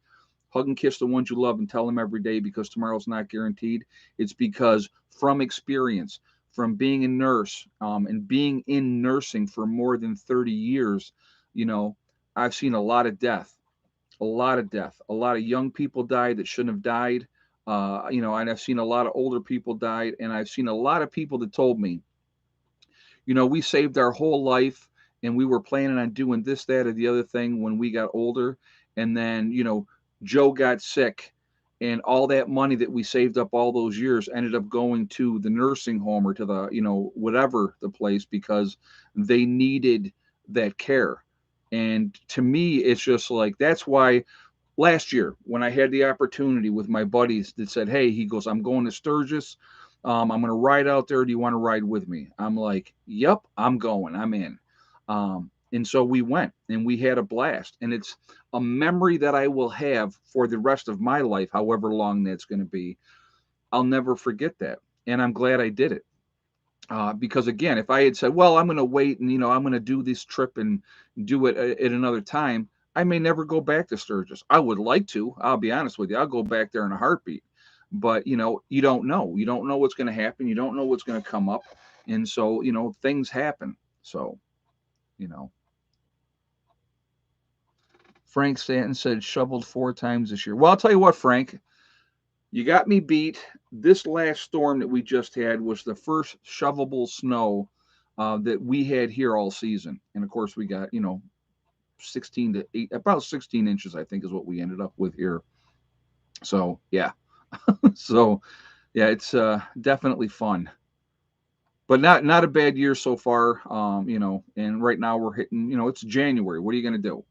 hug and kiss the ones you love and tell them every day because tomorrow's not guaranteed, it's because from experience, from being a nurse and being in nursing for more than 30 years, you know, I've seen a lot of death, a lot of death. A lot of young people died that shouldn't have died. And I've seen a lot of older people died, and I've seen a lot of people that told me, we saved our whole life and we were planning on doing this, that, or the other thing when we got older. And then, Joe got sick and all that money that we saved up all those years ended up going to the nursing home or to the, whatever the place because they needed that care. And to me, it's just like, that's why last year when I had the opportunity with my buddies that said, hey, he goes, I'm going to Sturgis. I'm going to ride out there. Do you want to ride with me? I'm like, yep, I'm going. I'm in. And so we went and we had a blast. And it's a memory that I will have for the rest of my life, however long that's going to be. I'll never forget that. And I'm glad I did it. Because again, if I had said, well, I'm going to wait and, I'm going to do this trip and do it at another time, I may never go back to Sturgis. I would like to. I'll be honest with you. I'll go back there in a heartbeat. But, you don't know. You don't know what's going to happen. You don't know what's going to come up. And so, things happen. So, you know. Frank Stanton said shoveled 4 times this year. Well, I'll tell you what, Frank, you got me beat. This last storm that we just had was the first shovelable snow that we had here all season. And of course, we got, 16 to 8, about 16 inches, I think, is what we ended up with here. So yeah, so yeah, it's definitely fun, but not a bad year so far. And right now we're hitting, it's January. What are you going to do?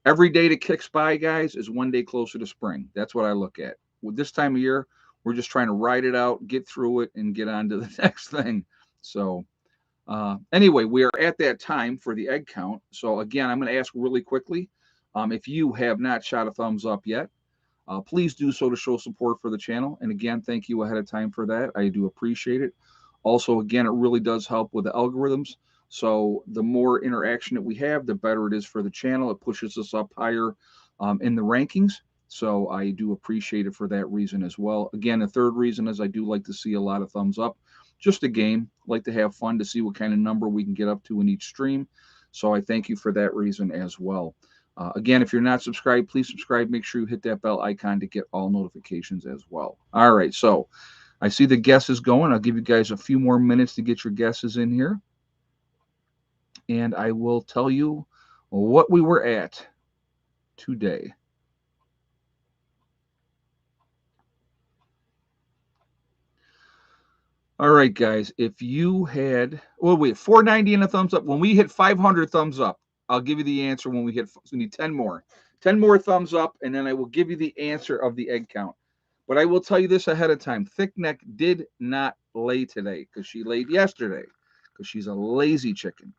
Every day that kicks by, guys, is one day closer to spring. That's what I look at. With this time of year, we're just trying to ride it out, get through it, and get on to the next thing. So, anyway, we are at that time for the egg count. So, again, I'm going to ask really quickly, if you have not shot a thumbs up yet, please do so to show support for the channel. And again, thank you ahead of time for that. I do appreciate it. Also, again, it really does help with the algorithms. So the more interaction that we have, the better it is for the channel. It pushes us up higher in the rankings. So I do appreciate it for that reason as well. Again, the third reason is I do like to see a lot of thumbs up. Just a game. Like to have fun to see what kind of number we can get up to in each stream. So I thank you for that reason as well. Again, if you're not subscribed, please subscribe. Make sure you hit that bell icon to get all notifications as well. All right, so I see the guesses going. I'll give you guys a few more minutes to get your guesses in here. And I will tell you what we were at today. All right, guys. If you had, well, wait, 490 and a thumbs up. When we hit 500 thumbs up, I'll give you the answer when we hit, so we need 10 more. 10 more thumbs up, and then I will give you the answer of the egg count. But I will tell you this ahead of time. Thick Neck did not lay today because she laid yesterday because she's a lazy chicken.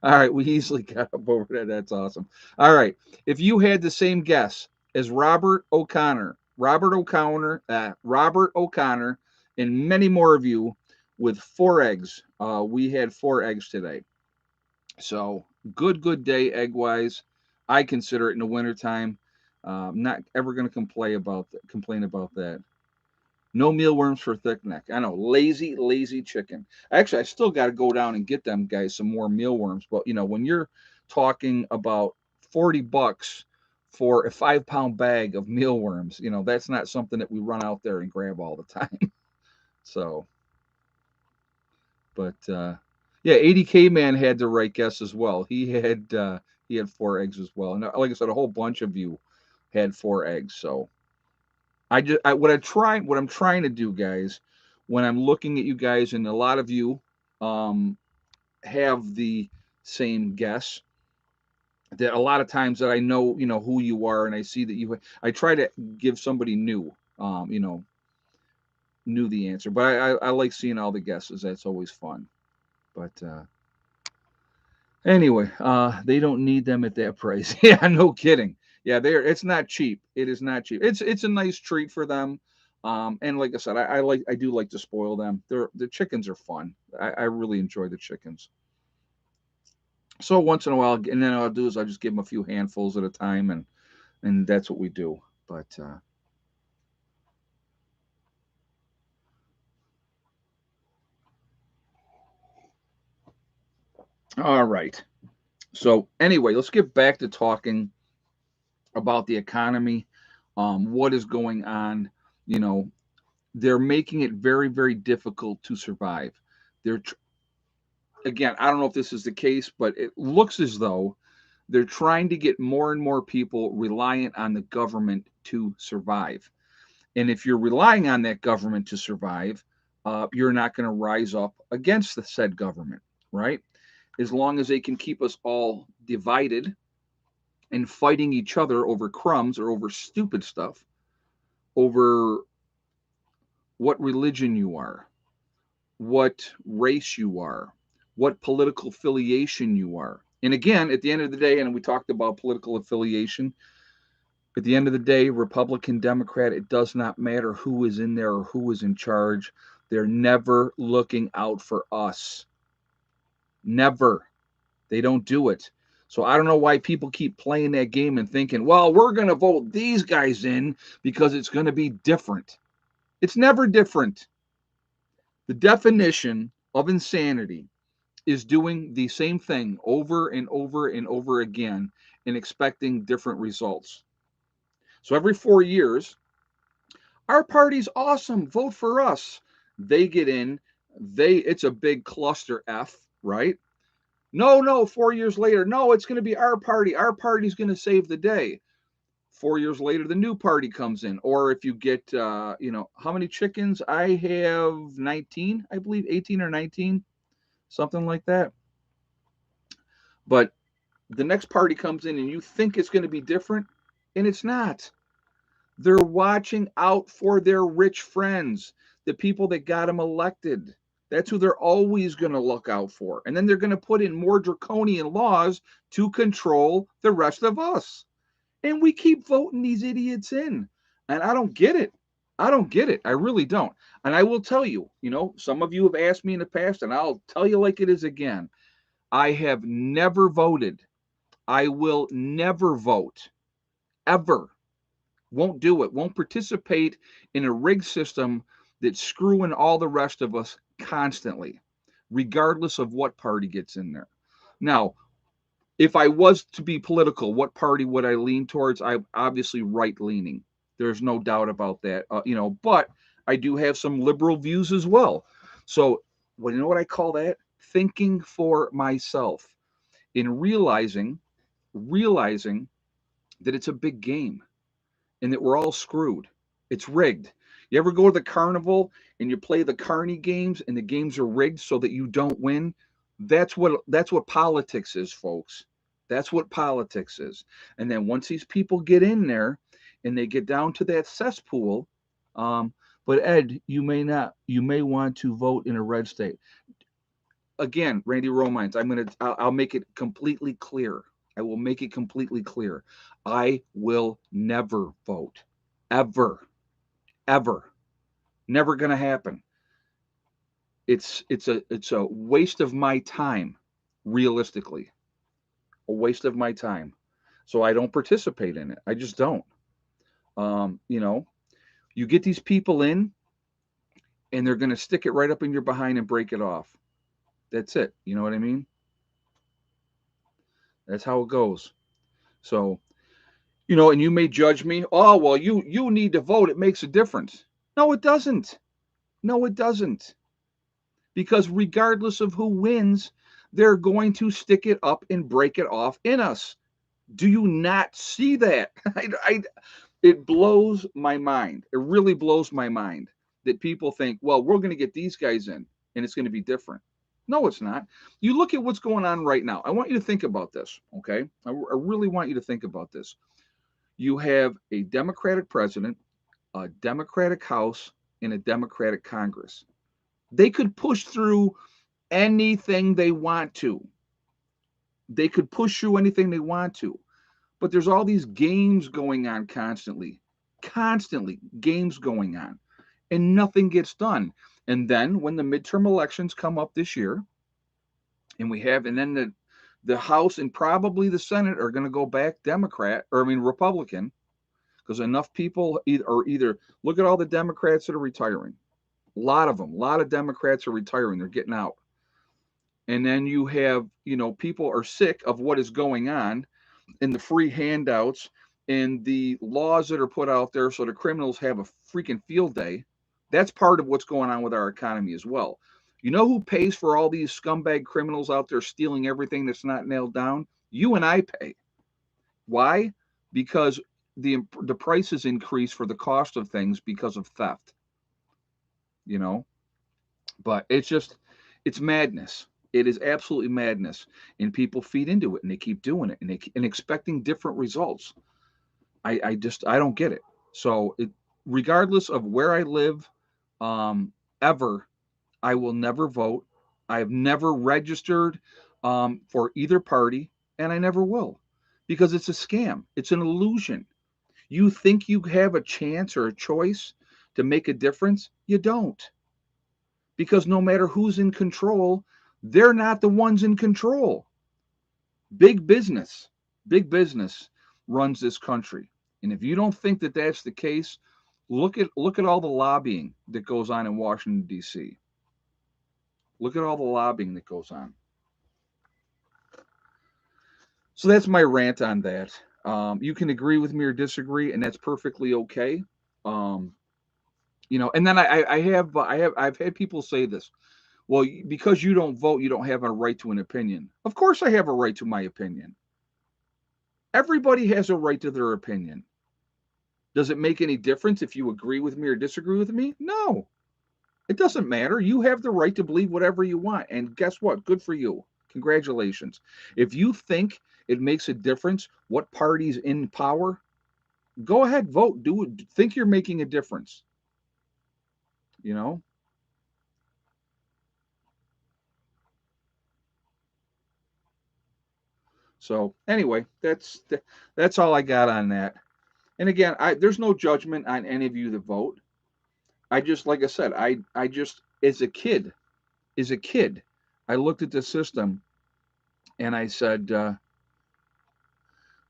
All right, we easily got up over that. That's awesome. All right, if you had the same guess as Robert O'Connor, and many more of you with 4 eggs, we had 4 eggs today. So good day egg wise. I consider it in the wintertime. Not ever going to complain about that. No mealworms for Thick Neck. I know, lazy chicken. Actually, I still got to go down and get them guys some more mealworms. But when you're talking about $40 for a 5-pound bag of mealworms, that's not something that we run out there and grab all the time. So, but yeah, 80K man had the right guess as well. He had 4 eggs as well, and like I said, a whole bunch of you had 4 eggs. So what I'm trying to do, guys, when I'm looking at you guys, and a lot of you have the same guess. That a lot of times that I know, who you are, and I see that I try to give somebody new, knew the answer. But I like seeing all the guesses. That's always fun. But anyway, they don't need them at that price. Yeah, no kidding. Yeah, it's not cheap. It is not cheap. It's a nice treat for them. And like I said, I do like to spoil them. The chickens are fun. I really enjoy the chickens. So once in a while, and then I'll do is I'll just give them a few handfuls at a time, and that's what we do. But all right. So anyway, let's get back to talking about the economy. What is going on? You know, they're making it very, very difficult to survive. They're Again, I don't know if this is the case, but it looks as though they're trying to get more and more people reliant on the government to survive. And if you're relying on that government to survive, you're not going to rise up against the said government, right? As long as they can keep us all divided and fighting each other over crumbs or over stupid stuff, over what religion you are, what race you are, what political affiliation you are. And again, at the end of the day, and we talked about political affiliation, at the end of the day, Republican, Democrat, it does not matter who is in there or who is in charge. They're never looking out for us. Never. They don't do it. So I don't know why people keep playing that game and thinking, well, we're going to vote these guys in because it's going to be different. It's never different. The definition of insanity is doing the same thing over and over and over again and expecting different results. So every 4 years, our party's awesome. Vote for us. They get in. It's a big cluster F, right? No, no, 4 years later, no, it's going to be our party. Our party's going to save the day. 4 years later, the new party comes in. Or if you get, how many chickens? I have 19, I believe, 18 or 19, something like that. But the next party comes in and you think it's going to be different, and it's not. They're watching out for their rich friends, the people that got them elected. That's who they're always going to look out for. And then they're going to put in more draconian laws to control the rest of us. And we keep voting these idiots in. And I don't get it. I don't get it. I really don't. And I will tell you, some of you have asked me in the past, and I'll tell you like it is again. I have never voted. I will never vote, ever. Won't do it. Won't participate in a rigged system that's screwing all the rest of us constantly, regardless of what party gets in there. Now, if I was to be political, what party would I lean towards? I'm obviously right leaning. There's no doubt about that. But I do have some liberal views as well. So, well, you know what I call that? Thinking for myself, in realizing that it's a big game and that we're all screwed. It's rigged. You ever go to the carnival and you play the carny games and the games are rigged so that you don't win? That's what politics is, folks. That's what politics is. And then once these people get in there and they get down to that cesspool, um, but Ed, you may want to vote in a red state. Again, Randy Romines, I'll make it completely clear. I will make it completely clear. I will never vote. Ever. Ever. Never gonna happen. It's a waste of my time, realistically. A waste of my time. So I don't participate in it. I just don't. Um, you know, you get these people in and they're gonna stick it right up in your behind and break it off. That's it. You know what I mean? That's how it goes. So, and you may judge me. Oh, well, you need to vote. It makes a difference. No, it doesn't. No, it doesn't. Because regardless of who wins, they're going to stick it up and break it off in us. Do you not see that? It blows my mind. It really blows my mind that people think, well, we're going to get these guys in and it's going to be different. No, it's not. You look at what's going on right now. I want you to think about this, okay? I really want you to think about this. You have a Democratic president, a Democratic House, and a Democratic Congress. They could push through anything they want to. They could push through anything they want to. But there's all these games going on constantly. Constantly games going on. And nothing gets done. And then when the midterm elections come up this year, and then the House and probably the Senate are going to go back Republican, because enough people either look at all the Democrats that are retiring. A lot of them, a lot of Democrats are retiring. They're getting out. And then you have, people are sick of what is going on and the free handouts and the laws that are put out there so the criminals have a freaking field day. That's part of what's going on with our economy as well. You know who pays for all these scumbag criminals out there stealing everything that's not nailed down? You and I pay. Why? Because the prices increase for the cost of things because of theft. You know, but it's madness. It is absolutely madness, and people feed into it, and they keep doing it, and expecting different results. I don't get it. So regardless of where I live, ever, I will never vote. I have never registered for either party, and I never will, because it's a scam. It's an illusion. You think you have a chance or a choice to make a difference? You don't, because no matter who's in control, they're not the ones in control. Big business, big business runs this country. And if you don't think that that's the case, look at all the lobbying that goes on in Washington D.C. Look at all the lobbying that goes on. So that's my rant on that. You can agree with me or disagree, and that's perfectly okay. And then I've had people say this. Well, because you don't vote, you don't have a right to an opinion. Of course, I have a right to my opinion. Everybody has a right to their opinion. Does it make any difference if you agree with me or disagree with me? No, it doesn't matter. You have the right to believe whatever you want. And guess what? Good for you. Congratulations. If you think it makes a difference what party's in power, go ahead, vote. Do it. Think you're making a difference. You know? So anyway, that's all I got on that. And again, there's no judgment on any of you that vote. I just, like I said, I just as a kid, I looked at the system and I said,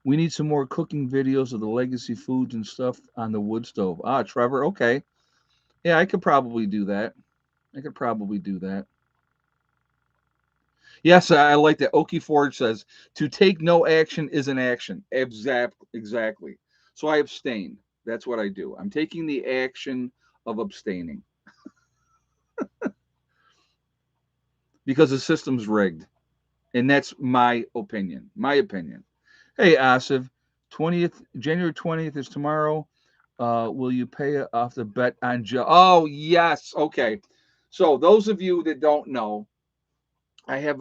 we need some more cooking videos of the legacy foods and stuff on the wood stove. Ah, Trevor, okay. Yeah, I could probably do that. I could probably do that. Yes, I like that. Okie Forge says to take no action is an action. Exactly. So I abstain. That's what I do. I'm taking the action of abstaining because the system's rigged, and that's my opinion. My opinion. Hey, Asif, 20th January 20th is tomorrow. Will you pay off the bet on Joe? Oh yes. Okay. So those of you that don't know, I had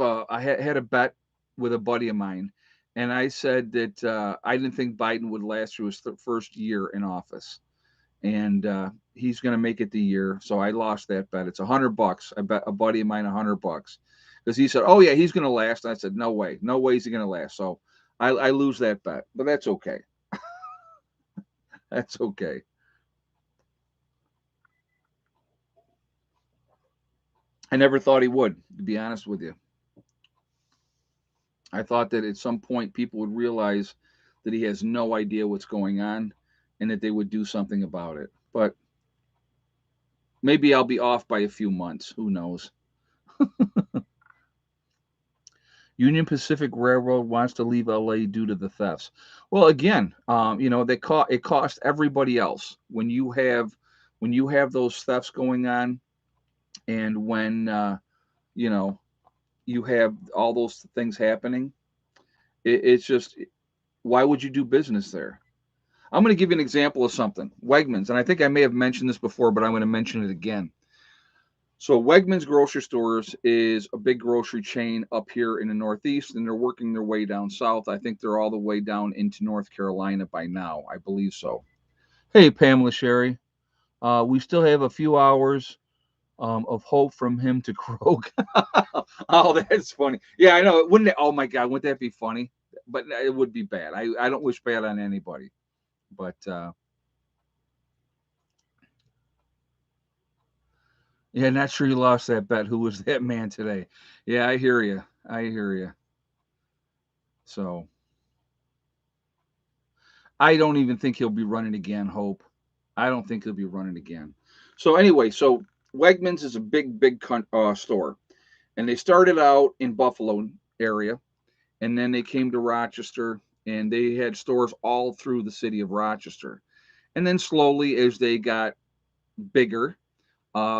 a bet with a buddy of mine, and I said that I didn't think Biden would last through his first year in office, and he's going to make it the year. So I lost that bet. It's $100. I bet a buddy of mine $100 because he said, "Oh yeah, he's going to last." And I said, "No way, no way is he going to last." So I lose that bet, but that's okay. That's okay. I never thought he would, to be honest with you. I thought that at some point people would realize that he has no idea what's going on and that they would do something about it. But maybe I'll be off by a few months. Who knows? Union Pacific Railroad wants to leave LA due to the thefts. Well, again, it cost everybody else when you have those thefts going on, and when you know you have all those things happening. It's just, why would you do business there? I'm going to give you an example of something. Wegmans, and I think I may have mentioned this before, but I'm going to mention it again. So Wegmans grocery stores is a big grocery chain up here in the Northeast, and they're working their way down south. I think they're all the way down into North Carolina by now. I believe so. Hey, Pamela Sherry. We still have a few hours of hope from him to croak. Oh, that's funny. Yeah, I know. Wouldn't it? Oh my God, wouldn't that be funny? But it would be bad. I don't wish bad on anybody. But yeah, not sure you lost that bet. Who was that man today? Yeah, I hear you. I hear you. So I don't even think he'll be running again. Hope. I don't think he'll be running again. So anyway, so Wegmans is a big store, and they started out in Buffalo area, and then they came to Rochester, and they had stores all through the city of Rochester. And then slowly, as they got bigger,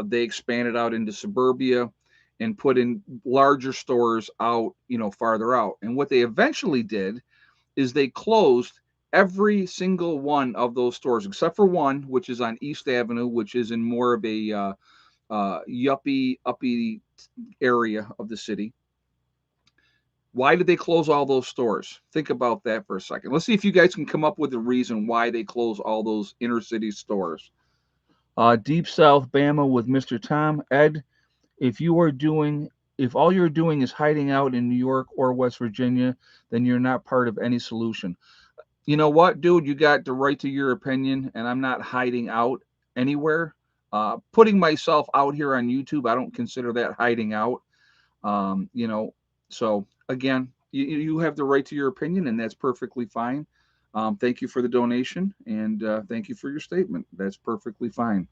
they expanded out into suburbia and put in larger stores out, farther out. And what they eventually did is they closed every single one of those stores except for one, which is on East Avenue, which is in more of a yuppie, uppy area of the city. Why did they close all those stores? Think about that for a second. Let's see if you guys can come up with a reason why they closed all those inner city stores. Deep South Bama with Mr. Tom. Ed, if you are doing if all you're doing is hiding out in New York or West Virginia, then you're not part of any solution. You know what, dude? You got the right to your opinion, and I'm not hiding out anywhere. Putting myself out here on YouTube, I don't consider that hiding out. Um, you know, so again, you have the right to your opinion, and that's perfectly fine. Thank you for the donation, and thank you for your statement. That's perfectly fine.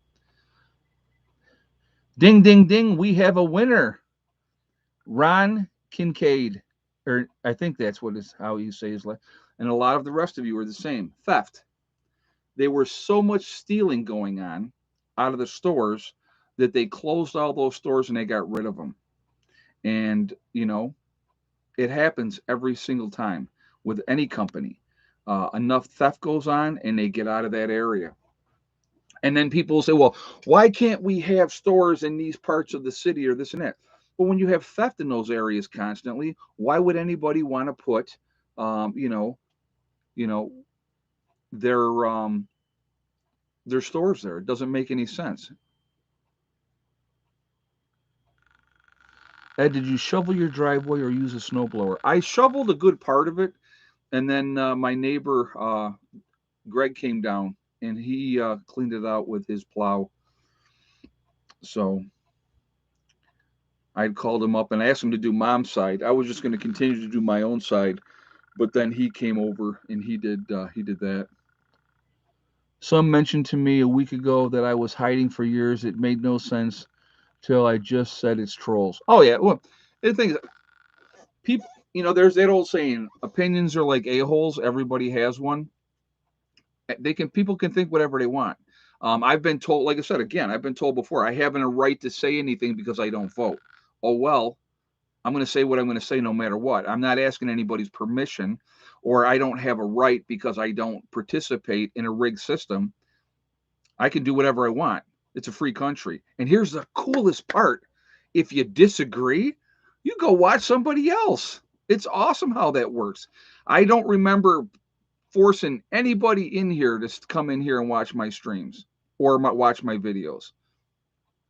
Ding, ding, ding. We have a winner. Ron Kincaid, or I think that's what is how you say his last. And a lot of the rest of you are the same. Theft. There was so much stealing going on out of the stores that they closed all those stores and they got rid of them. And, it happens every single time with any company. Enough theft goes on and they get out of that area. And then people say, well, why can't we have stores in these parts of the city or this and that? But when you have theft in those areas constantly, why would anybody want to put, um, you know, you know, their their stores there? It doesn't make any sense. Ed, did you shovel your driveway or use a snowblower? I shoveled a good part of it, and then my neighbor Greg came down and he cleaned it out with his plow. So I'd called him up and asked him to do mom's side. I was just going to continue to do my own side, but then he came over and he did that. Some mentioned to me a week ago that I was hiding for years. It made no sense till I just said it's trolls. Oh yeah, well, the thing is, people, there's that old saying: opinions are like a holes. Everybody has one. People can think whatever they want. I've been told, like I said again, I've been told before, I haven't a right to say anything because I don't vote. Oh well, I'm going to say what I'm going to say no matter what. I'm not asking anybody's permission, or I don't have a right because I don't participate in a rigged system. I can do whatever I want. It's a free country. And here's the coolest part: if you disagree, you go watch somebody else. It's awesome how that works. I don't remember forcing anybody in here to come in here and watch my streams or watch my videos.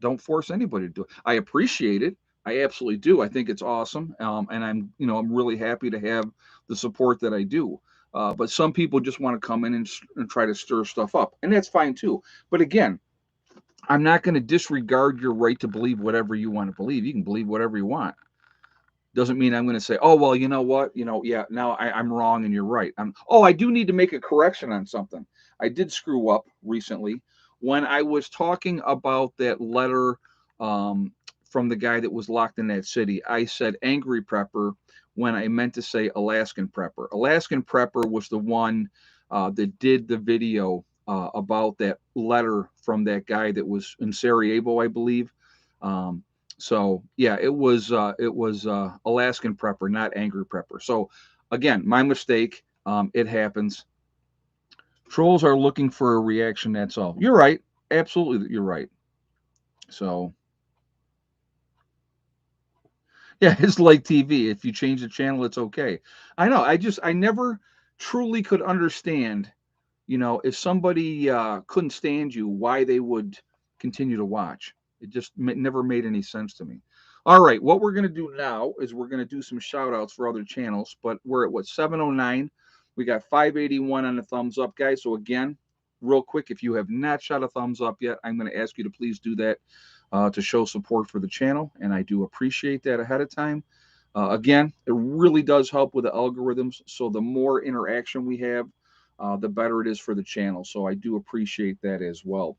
Don't force anybody to do it. I appreciate it. I absolutely do. I think it's awesome, and I'm really happy to have the support that I do. But some people just want to come in and try to stir stuff up, and that's fine too. But again, I'm not going to disregard your right to believe whatever you want to believe. You can believe whatever you want. Doesn't mean I'm going to say, oh well, you know what, yeah, now I'm wrong and you're right. I do need to make a correction on something. I did screw up recently when I was talking about that letter from the guy that was locked in that city. I said angry prepper when I meant to say Alaskan prepper. Alaskan prepper was the one that did the video about that letter from that guy that was in Sarajevo, I believe. Um, so yeah, it was Alaskan prepper, not angry prepper. So again, my mistake. It happens. Trolls are looking for a reaction. That's all. You're right. Absolutely, you're right. So yeah, it's like TV. If you change the channel, it's okay. I know. I never truly could understand. If somebody couldn't stand you, why they would continue to watch. It just never made any sense to me. All right, what we're going to do now is we're going to do some shout outs for other channels, but we're at what, 709? We got 581 on the thumbs up, guys. So, again, real quick, if you have not shot a thumbs up yet, I'm going to ask you to please do that to show support for the channel, and I do appreciate that ahead of time. Again, it really does help with the algorithms. So, the more interaction we have, the better it is for the channel. So I do appreciate that as well.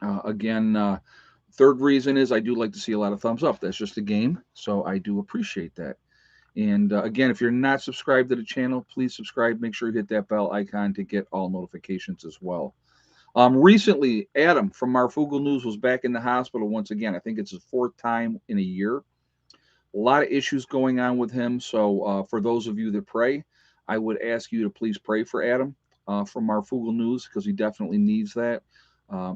Again, third reason is I do like to see a lot of thumbs up. That's just a game. So I do appreciate that. And again, if you're not subscribed to the channel, please subscribe. Make sure you hit that bell icon to get all notifications as well. Recently, Adam from Marfugal News was back in the hospital once again. I think it's his fourth time in a year. A lot of issues going on with him. So for those of you that pray, I would ask you to please pray for Adam from Marfugal News because he definitely needs that.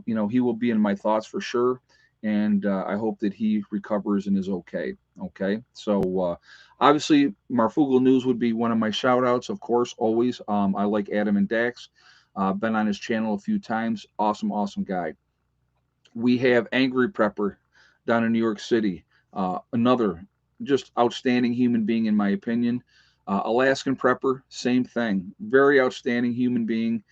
He will be in my thoughts for sure. And I hope that he recovers and is okay. Okay. So obviously, Marfugal News would be one of my shout outs, of course, always. I like Adam and Dax. Been on his channel a few times. Awesome, awesome guy. We have Angry Prepper down in New York City. Another just outstanding human being, in my opinion. Alaskan Prepper, same thing. Very outstanding human being.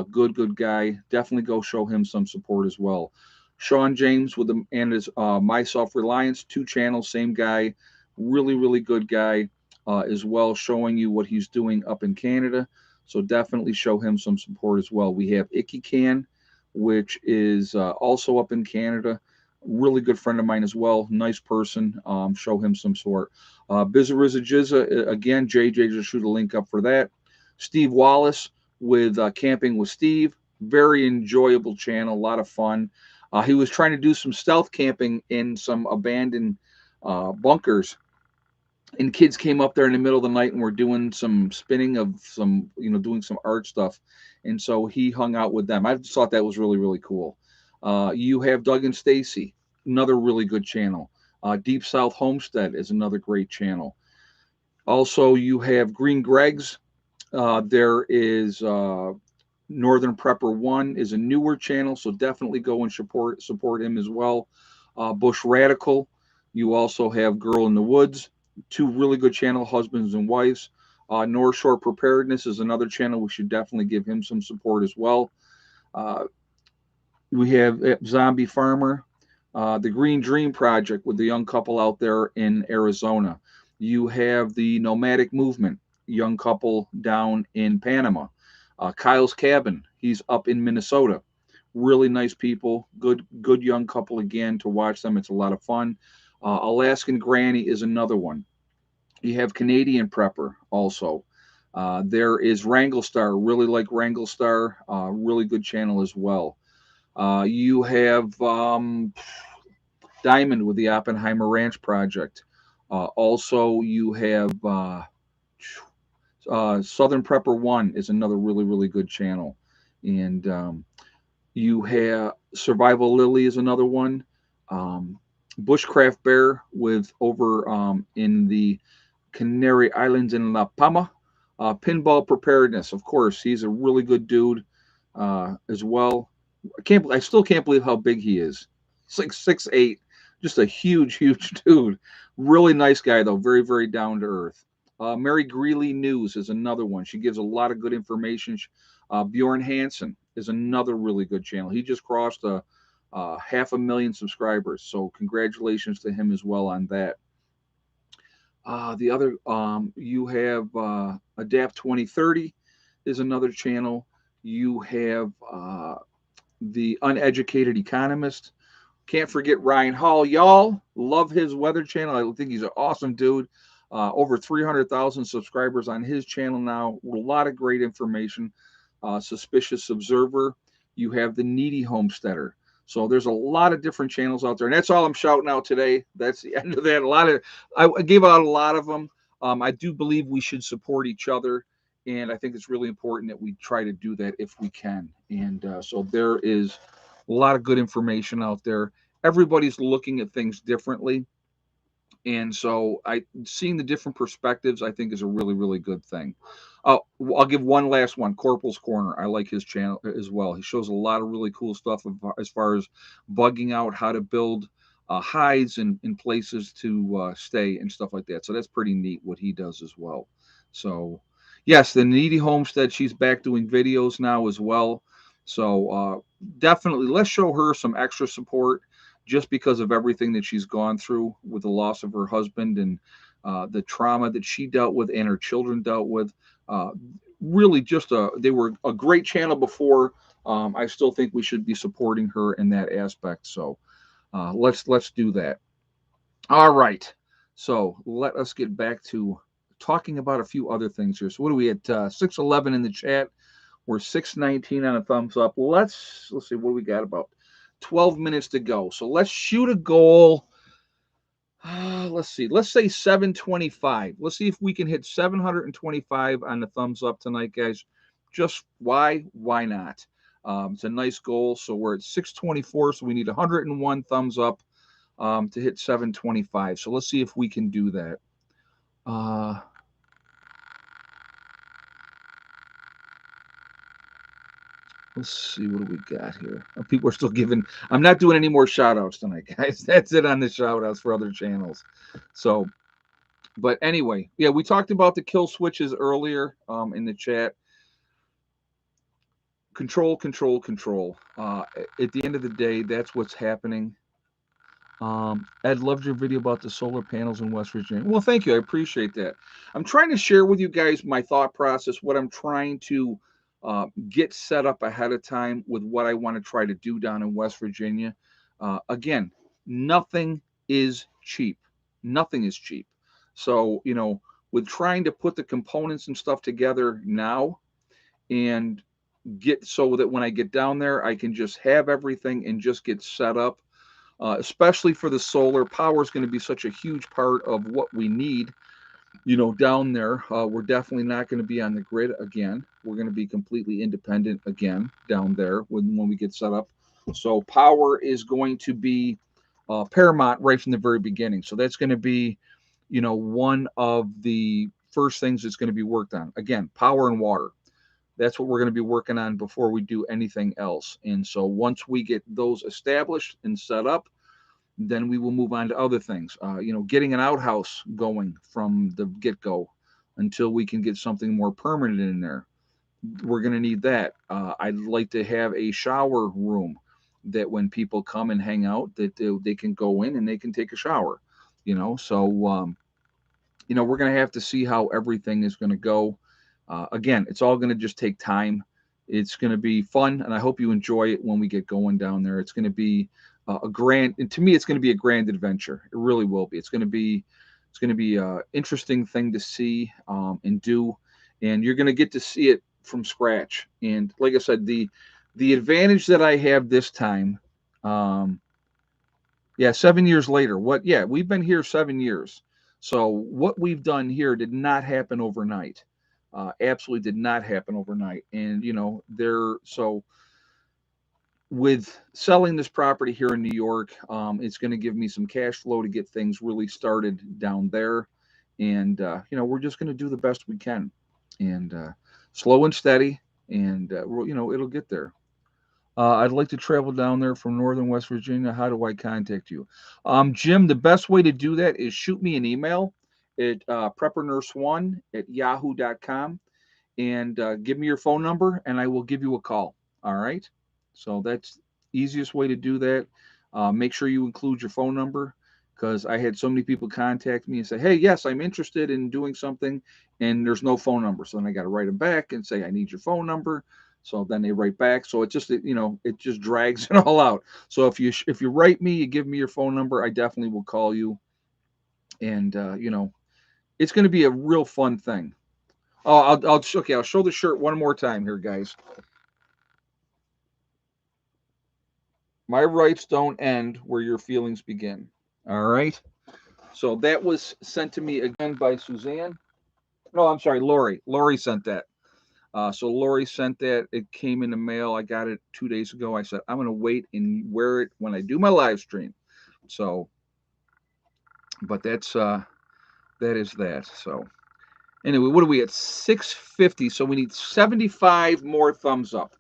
Good guy. Definitely go show him some support as well. Sean James with him and his My Self Reliance, 2 channels, same guy. Really good guy as well, showing you what he's doing up in Canada. So definitely show him some support as well. We have Icky Can, which is also up in Canada. Really good friend of mine as well. Nice person. Show him some support. Bizariza Jizza, again, JJ just shoot a link up for that. Steve Wallace with Camping with Steve. Very enjoyable channel. A lot of fun. He was trying to do some stealth camping in some abandoned bunkers, and kids came up there in the middle of the night and were doing some spinning of some, doing some art stuff. And so he hung out with them. I just thought that was really, really cool. You have Doug and Stacy, another really good channel. Deep South Homestead is another great channel. Also, you have Green Greg's. There is Northern Prepper One is a newer channel, so definitely go and support him as well. Bush Radical. You also have Girl in the Woods, two really good channel, husbands and wives. North Shore Preparedness is another channel. We should definitely give him some support as well. Uh, we have Zombie Farmer, the Green Dream Project with the young couple out there in Arizona. You have the Nomadic Movement, young couple down in Panama. Kyle's Cabin, he's up in Minnesota. Really nice people, good young couple again to watch them. It's a lot of fun. Alaskan Granny is another one. You have Canadian Prepper also. There is Wranglestar, really like Wranglestar, really good channel as well. You have Diamond with the Oppenheimer Ranch Project. Also, you have Southern Prepper One is another really, really good channel. And you have Survival Lily is another one. Bushcraft Bear with over in the Canary Islands in La Palma. Pinball Preparedness, of course, he's a really good dude as well. I still can't believe how big he is. He's like 6'8", just a huge, huge dude. Really nice guy though, very, very down to earth. Mary Greeley News is another one. She gives a lot of good information. Bjorn Hansen is another really good channel. He just crossed a 500,000 subscribers, so congratulations to him as well on that. The other, you have Adapt 2030 is another channel. You have the Uneducated Economist. Can't forget Ryan Hall. Y'all love his weather channel. I think he's an awesome dude. Over 300,000 subscribers on his channel now. A lot of great information. Suspicious Observer. You have the Needy Homesteader. So there's a lot of different channels out there, and that's all I'm shouting out today. That's the end of that. I gave out a lot of them. I do believe we should support each other, and I think it's really important that we try to do that if we can. And so there is a lot of good information out there. Everybody's looking at things differently, and so seeing the different perspectives, I think, is a really, really good thing. I'll give one last one. Corporal's Corner. I like his channel as well. He shows a lot of really cool stuff as far as bugging out how to build hides in places to stay and stuff like that. So that's pretty neat what he does as well. So yes, the Needy Homestead, she's back doing videos now as well. So definitely let's show her some extra support just because of everything that she's gone through with the loss of her husband and the trauma that she dealt with and her children dealt with. Really they were a great channel before. I still think we should be supporting her in that aspect. So let's do that. All right. So let us get back to talking about a few other things here. So what are we at? 611 in the chat. We're 619 on a thumbs up. Let's see what we got, about 12 minutes to go. So let's shoot a goal. Let's see. Let's say 725. Let's see if we can hit 725 on the thumbs up tonight, guys. Just why not? It's a nice goal. So we're at 624. So we need 101 thumbs up to hit 725. So let's see if we can do that. Let's see, what do we got here? People are still giving. I'm not doing any more shout outs tonight, guys. That's it on the shout outs for other channels. So, but anyway, yeah, we talked about the kill switches earlier in the chat. Control. At the end of the day, that's what's happening. Ed, loved your video about the solar panels in West Virginia. Well, thank you. I appreciate that. I'm trying to share with you guys my thought process, what I'm trying to get set up ahead of time with what I want to try to do down in West Virginia. Again, nothing is cheap. Nothing is cheap. So, with trying to put the components and stuff together now, and get so that when I get down there, I can just have everything and just get set up. Especially for the solar power is going to be such a huge part of what we need. Down there, we're definitely not going to be on the grid again. We're going to be completely independent again down there when we get set up. So power is going to be paramount right from the very beginning. So that's going to be, one of the first things that's going to be worked on. Again, power and water. That's what we're going to be working on before we do anything else. And so once we get those established and set up, then we will move on to other things. Getting an outhouse going from the get-go until we can get something more permanent in there. We're going to need that. I'd like to have a shower room that when people come and hang out, that they can go in and they can take a shower. We're going to have to see how everything is going to go. Again, it's all going to just take time. It's going to be fun, and I hope you enjoy it when we get going down there. It's going to be and to me, it's going to be a grand adventure. It really will be. It's going to be an interesting thing to see and do, and you're going to get to see it from scratch. And like I said, the advantage that I have this time, yeah, 7 years later. We've been here 7 years. So what we've done here did not happen overnight. Absolutely did not happen overnight. And with selling this property here in New York, it's going to give me some cash flow to get things really started down there. And, we're just going to do the best we can, and slow and steady, and, it'll get there. I'd like to travel down there from northern West Virginia. How do I contact you? Jim, the best way to do that is shoot me an email at preppernurse1@yahoo.com, and give me your phone number, and I will give you a call. All right. So that's easiest way to do that. Make sure you include your phone number, because I had so many people contact me and say, "Hey, yes, I'm interested in doing something," and there's no phone number. So then I got to write them back and say, "I need your phone number." So then they write back. So it just drags it all out. So if you write me, you give me your phone number, I definitely will call you, and it's going to be a real fun thing. Oh, I'll show the shirt one more time here, guys. My rights don't end where your feelings begin. All right. So that was sent to me again by Suzanne. No, I'm sorry, Lori. Lori sent that. So Lori sent that. It came in the mail. I got it 2 days ago. I said I'm going to wait and wear it when I do my live stream. So, but that is that. So anyway, what are we at? 650. So we need 75 more thumbs up.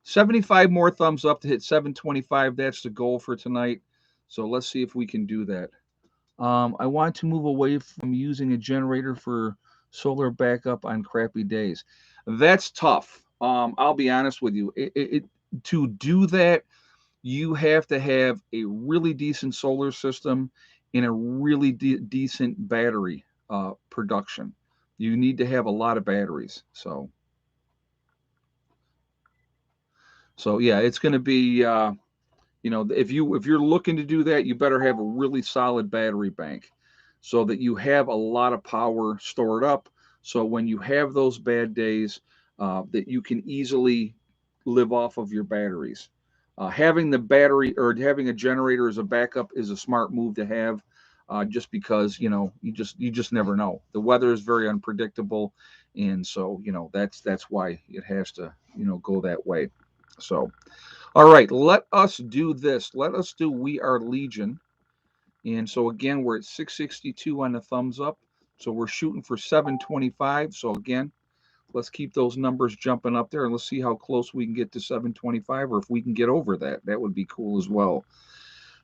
75 more thumbs up to hit 725. That's the goal for tonight. So let's see if we can do that. I want to move away from using a generator for solar backup on crappy days. That's tough. I'll be honest with you. To do that, you have to have a really decent solar system and a really decent battery production. You need to have a lot of batteries. So yeah, it's going to be if you're looking to do that, you better have a really solid battery bank, so that you have a lot of power stored up. So when you have those bad days, that you can easily live off of your batteries. Having the battery or having a generator as a backup is a smart move to have, just because you just never know. The weather is very unpredictable, and so that's why it has to go that way. So. All right, let us do this. Let us do We Are Legion. And so again, we're at 662 on the thumbs up. So we're shooting for 725. So again, let's keep those numbers jumping up there, and let's see how close we can get to 725, or if we can get over that. That would be cool as well.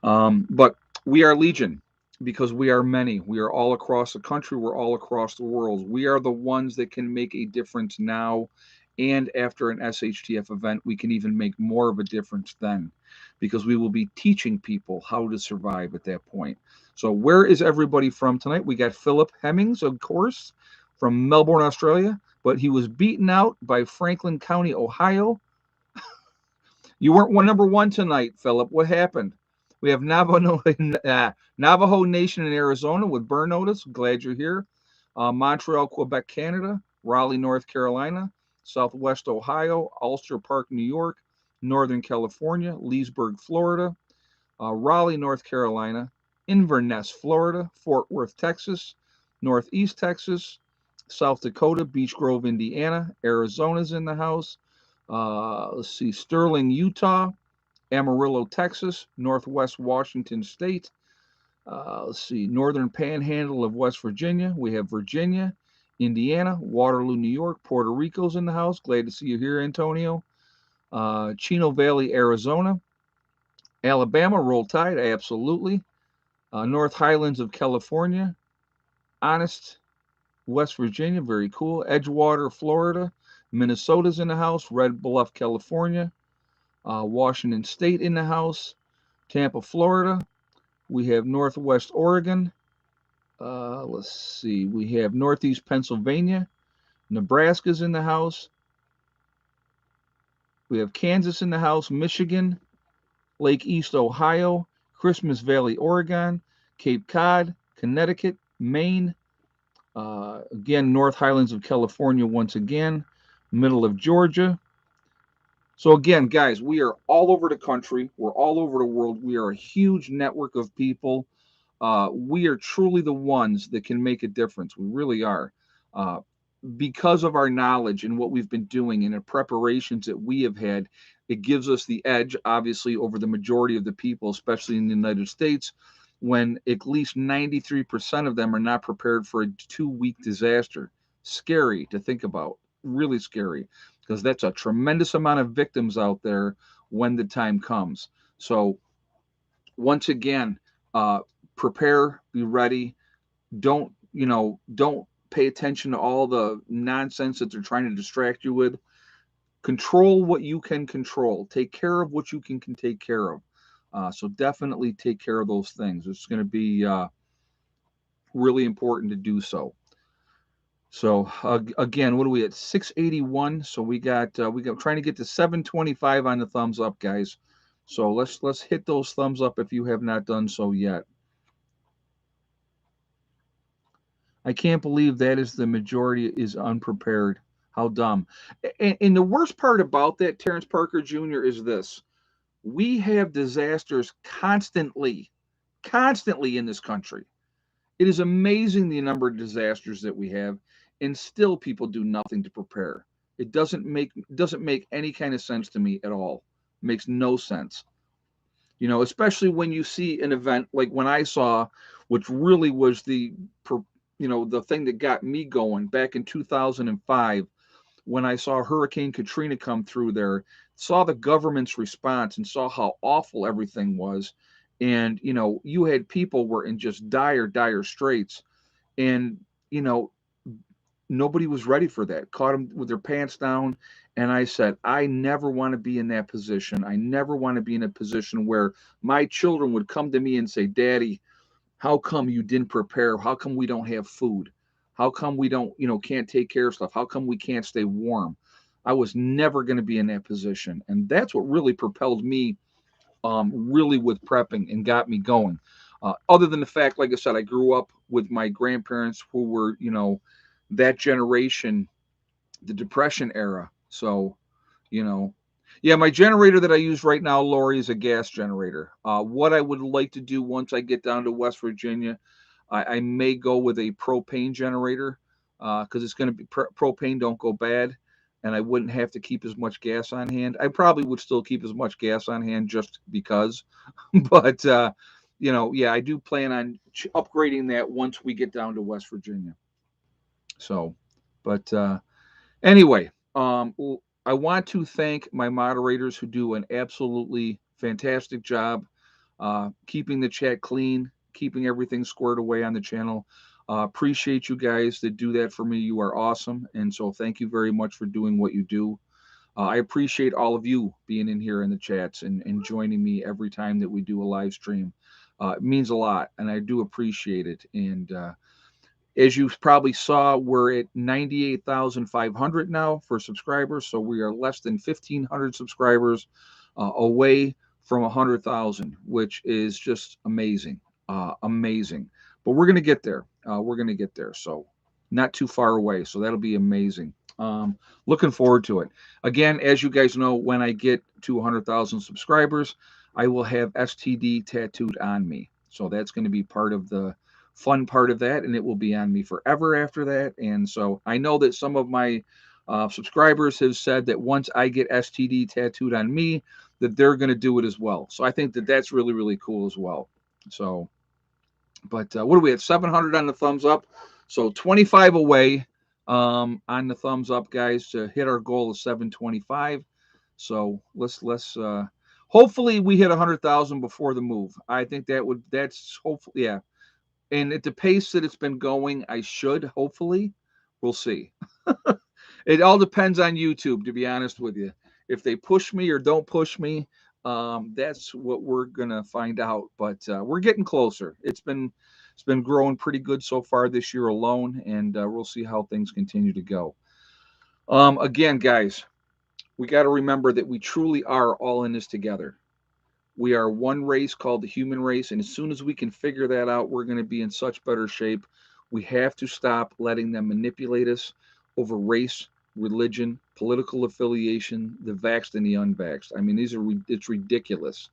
But we are Legion because we are many. We are all across the country. We're all across the world. We are the ones that can make a difference now. And after an SHTF event, we can even make more of a difference then, because we will be teaching people how to survive at that point. So where is everybody from tonight? We got Philip Hemmings, of course, from Melbourne, Australia, but he was beaten out by Franklin County, Ohio. You weren't number one tonight, Philip. What happened? We have Navajo Nation in Arizona with burn notice. Glad you're here. Montreal, Quebec, Canada. Raleigh, North Carolina. Southwest Ohio, Ulster Park, New York, Northern California, Leesburg, Florida, Raleigh, North Carolina, Inverness, Florida, Fort Worth, Texas, Northeast Texas, South Dakota, Beech Grove, Indiana, Arizona's in the house. Let's see, Sterling, Utah, Amarillo, Texas, Northwest Washington State. Let's see, Northern Panhandle of West Virginia. We have Virginia, Indiana, Waterloo, New York, Puerto Rico's in the house. Glad to see you here, Antonio. Chino Valley, Arizona, Alabama, Roll Tide, absolutely. North Highlands of California, Honest, West Virginia, very cool. Edgewater, Florida, Minnesota's in the house. Red Bluff, California, Washington State in the house. Tampa, Florida. We have Northwest Oregon. Let's see. We have Northeast Pennsylvania. Nebraska's in the house. We have Kansas in the house. Michigan, Lake East, Ohio, Christmas Valley, Oregon, Cape Cod, Connecticut, Maine, again, North Highlands of California once again, middle of Georgia. So, again, guys, we are all over the country. We're all over the world. We are a huge network of people. We are truly the ones that can make a difference. We really are. Uh, because of our knowledge and what we've been doing and the preparations that we have had, it gives us the edge, obviously, over the majority of the people, especially in the United States, when at least 93% of them are not prepared for a 2 week disaster. Scary to think about, really scary, because that's a tremendous amount of victims out there when the time comes. So, once again, uh, prepare, be ready, don't pay attention to all the nonsense that they're trying to distract you with. Control what you can control. Take care of what you can take care of. So definitely take care of those things. It's going to be really important to do so. So again, what are we at? 681. So we got trying to get to 725 on the thumbs up, guys. So let's hit those thumbs up if you have not done so yet. I can't believe that is the majority is unprepared. How dumb. And the worst part about that, Terrence Parker Jr., is this. We have disasters constantly in this country. It is amazing the number of disasters that we have, and still people do nothing to prepare. It doesn't make any kind of sense to me at all. It makes no sense. Especially when you see an event like when I saw, which really was the thing that got me going back in 2005 when I saw Hurricane Katrina come through there, saw the government's response and saw how awful everything was. And, you had people were in just dire straits. And, you know, nobody was ready for that. Caught them with their pants down. And I said, I never want to be in that position. I never want to be in a position where my children would come to me and say, Daddy, how come you didn't prepare? How come we don't have food? How come we don't, can't take care of stuff? How come we can't stay warm? I was never going to be in that position. And that's what really propelled me really with prepping and got me going. Other than the fact, like I said, I grew up with my grandparents who were, that generation, the Depression era. So, you know, yeah, my generator that I use right now, Lori, is a gas generator. What I would like to do once I get down to West Virginia, I may go with a propane generator because it's going to be propane don't go bad, and I wouldn't have to keep as much gas on hand. I probably would still keep as much gas on hand just because, but yeah, I do plan on upgrading that once we get down to West Virginia. So, but anyway, I want to thank my moderators who do an absolutely fantastic job keeping the chat clean, keeping everything squared away on the channel. Appreciate you guys that do that for me. You are awesome. And so thank you very much for doing what you do. I appreciate all of you being in here in the chats and joining me every time that we do a live stream. It means a lot, and I do appreciate it. And as you probably saw, we're at 98,500 now for subscribers. So we are less than 1,500 subscribers away from 100,000, which is just amazing. Amazing. But we're going to get there. We're going to get there. So not too far away. So that'll be amazing. Looking forward to it. Again, as you guys know, when I get to 100,000 subscribers, I will have STD tattooed on me. So that's going to be part of the fun part of that, and it will be on me forever after that. And so I know that some of my subscribers have said that once I get STD tattooed on me, that they're going to do it as well. So I think that that's really, really cool as well. So, but what are we at? 700 on the thumbs up. So 25 away on the thumbs up, guys, to hit our goal of 725. So let's hopefully we hit 100,000 before the move. I think that's hopefully, yeah. And at the pace that it's been going, I should hopefully. We'll see. It all depends on YouTube, to be honest with you. If they push me or don't push me, that's what we're gonna find out. But we're getting closer. It's been growing pretty good so far this year alone, and we'll see how things continue to go. Again, guys, we got to remember that we truly are all in this together. We are one race called the human race, and as soon as we can figure that out, we're going to be in such better shape. We have to stop letting them manipulate us over race, religion, political affiliation, the vaxxed and the unvaxxed. I mean, it's ridiculous.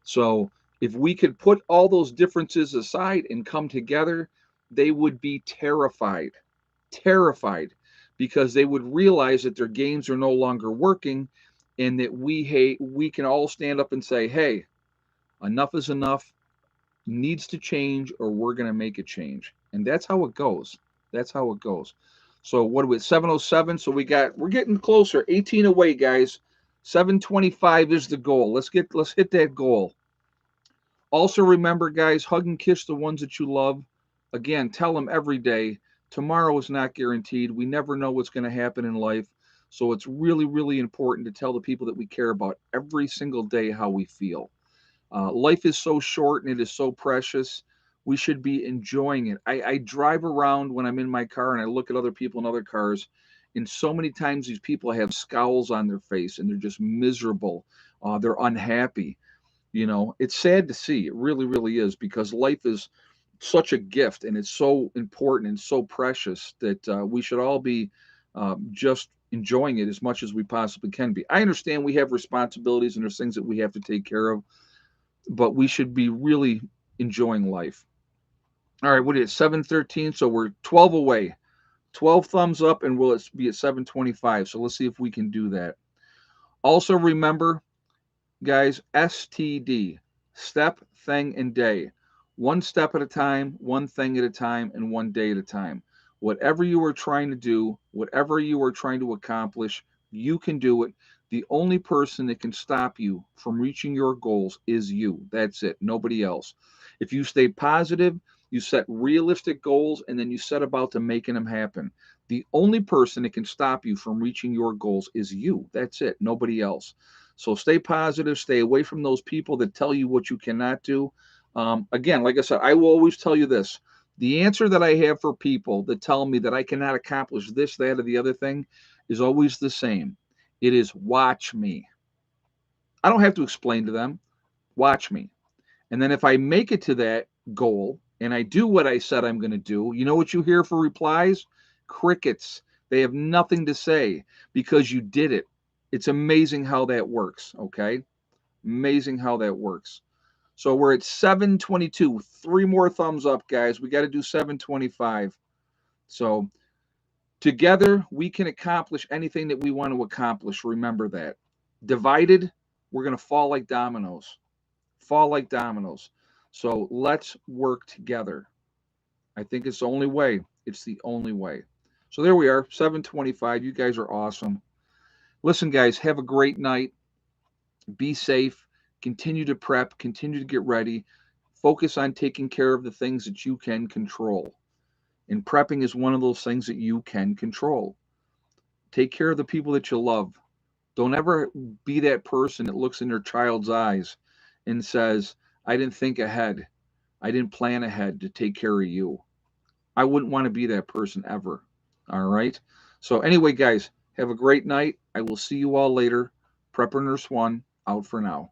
So if we could put all those differences aside and come together, they would be terrified, terrified, because they would realize that their games are no longer working, and that we can all stand up and say, hey, enough is enough, needs to change, or we're going to make a change. And that's how it goes. That's how it goes. So what are we at? 707. So we're getting closer. 18 away, guys. 725 is the goal. Let's hit that goal. Also remember, guys, hug and kiss the ones that you love. Again, tell them every day. Tomorrow is not guaranteed. We never know what's going to happen in life. So it's really, really important to tell the people that we care about every single day how we feel. Life is so short and it is so precious. We should be enjoying it. I drive around when I'm in my car and I look at other people in other cars, and so many times these people have scowls on their face and they're just miserable. They're unhappy. It's sad to see. It really, really is, because life is such a gift and it's so important and so precious that we should all be just enjoying it as much as we possibly can be. I understand we have responsibilities and there's things that we have to take care of, but we should be really enjoying life. All right, what is it? 713. So we're 12 away. 12 thumbs up, and will it be at 725? So let's see if we can do that. Also remember, guys, STD, step, thing, and day. One step at a time, one thing at a time, and one day at a time. Whatever you are trying to do, whatever you are trying to accomplish, you can do it. The only person that can stop you from reaching your goals is you. That's it, nobody else. If you stay positive, you set realistic goals, and then you set about to making them happen. The only person that can stop you from reaching your goals is you. That's it, nobody else. So stay positive, stay away from those people that tell you what you cannot do. Again, like I said, I will always tell you this. The answer that I have for people that tell me that I cannot accomplish this, that, or the other thing is always the same. It is watch me. I don't have to explain to them. Watch me. And then if I make it to that goal and I do what I said I'm going to do, you know what you hear for replies? Crickets. They have nothing to say because you did it. It's amazing how that works, okay? Amazing how that works. So we're at 722. Three more thumbs up, guys. We got to do 725. So together, we can accomplish anything that we want to accomplish. Remember that. Divided, we're going to fall like dominoes. Fall like dominoes. So let's work together. I think it's the only way. It's the only way. So there we are, 725. You guys are awesome. Listen, guys, have a great night. Be safe. Continue to prep. Continue to get ready. Focus on taking care of the things that you can control. And prepping is one of those things that you can control. Take care of the people that you love. Don't ever be that person that looks in their child's eyes and says, I didn't think ahead. I didn't plan ahead to take care of you. I wouldn't want to be that person ever. All right. So, anyway, guys, have a great night. I will see you all later. Prepper Nurse One out for now.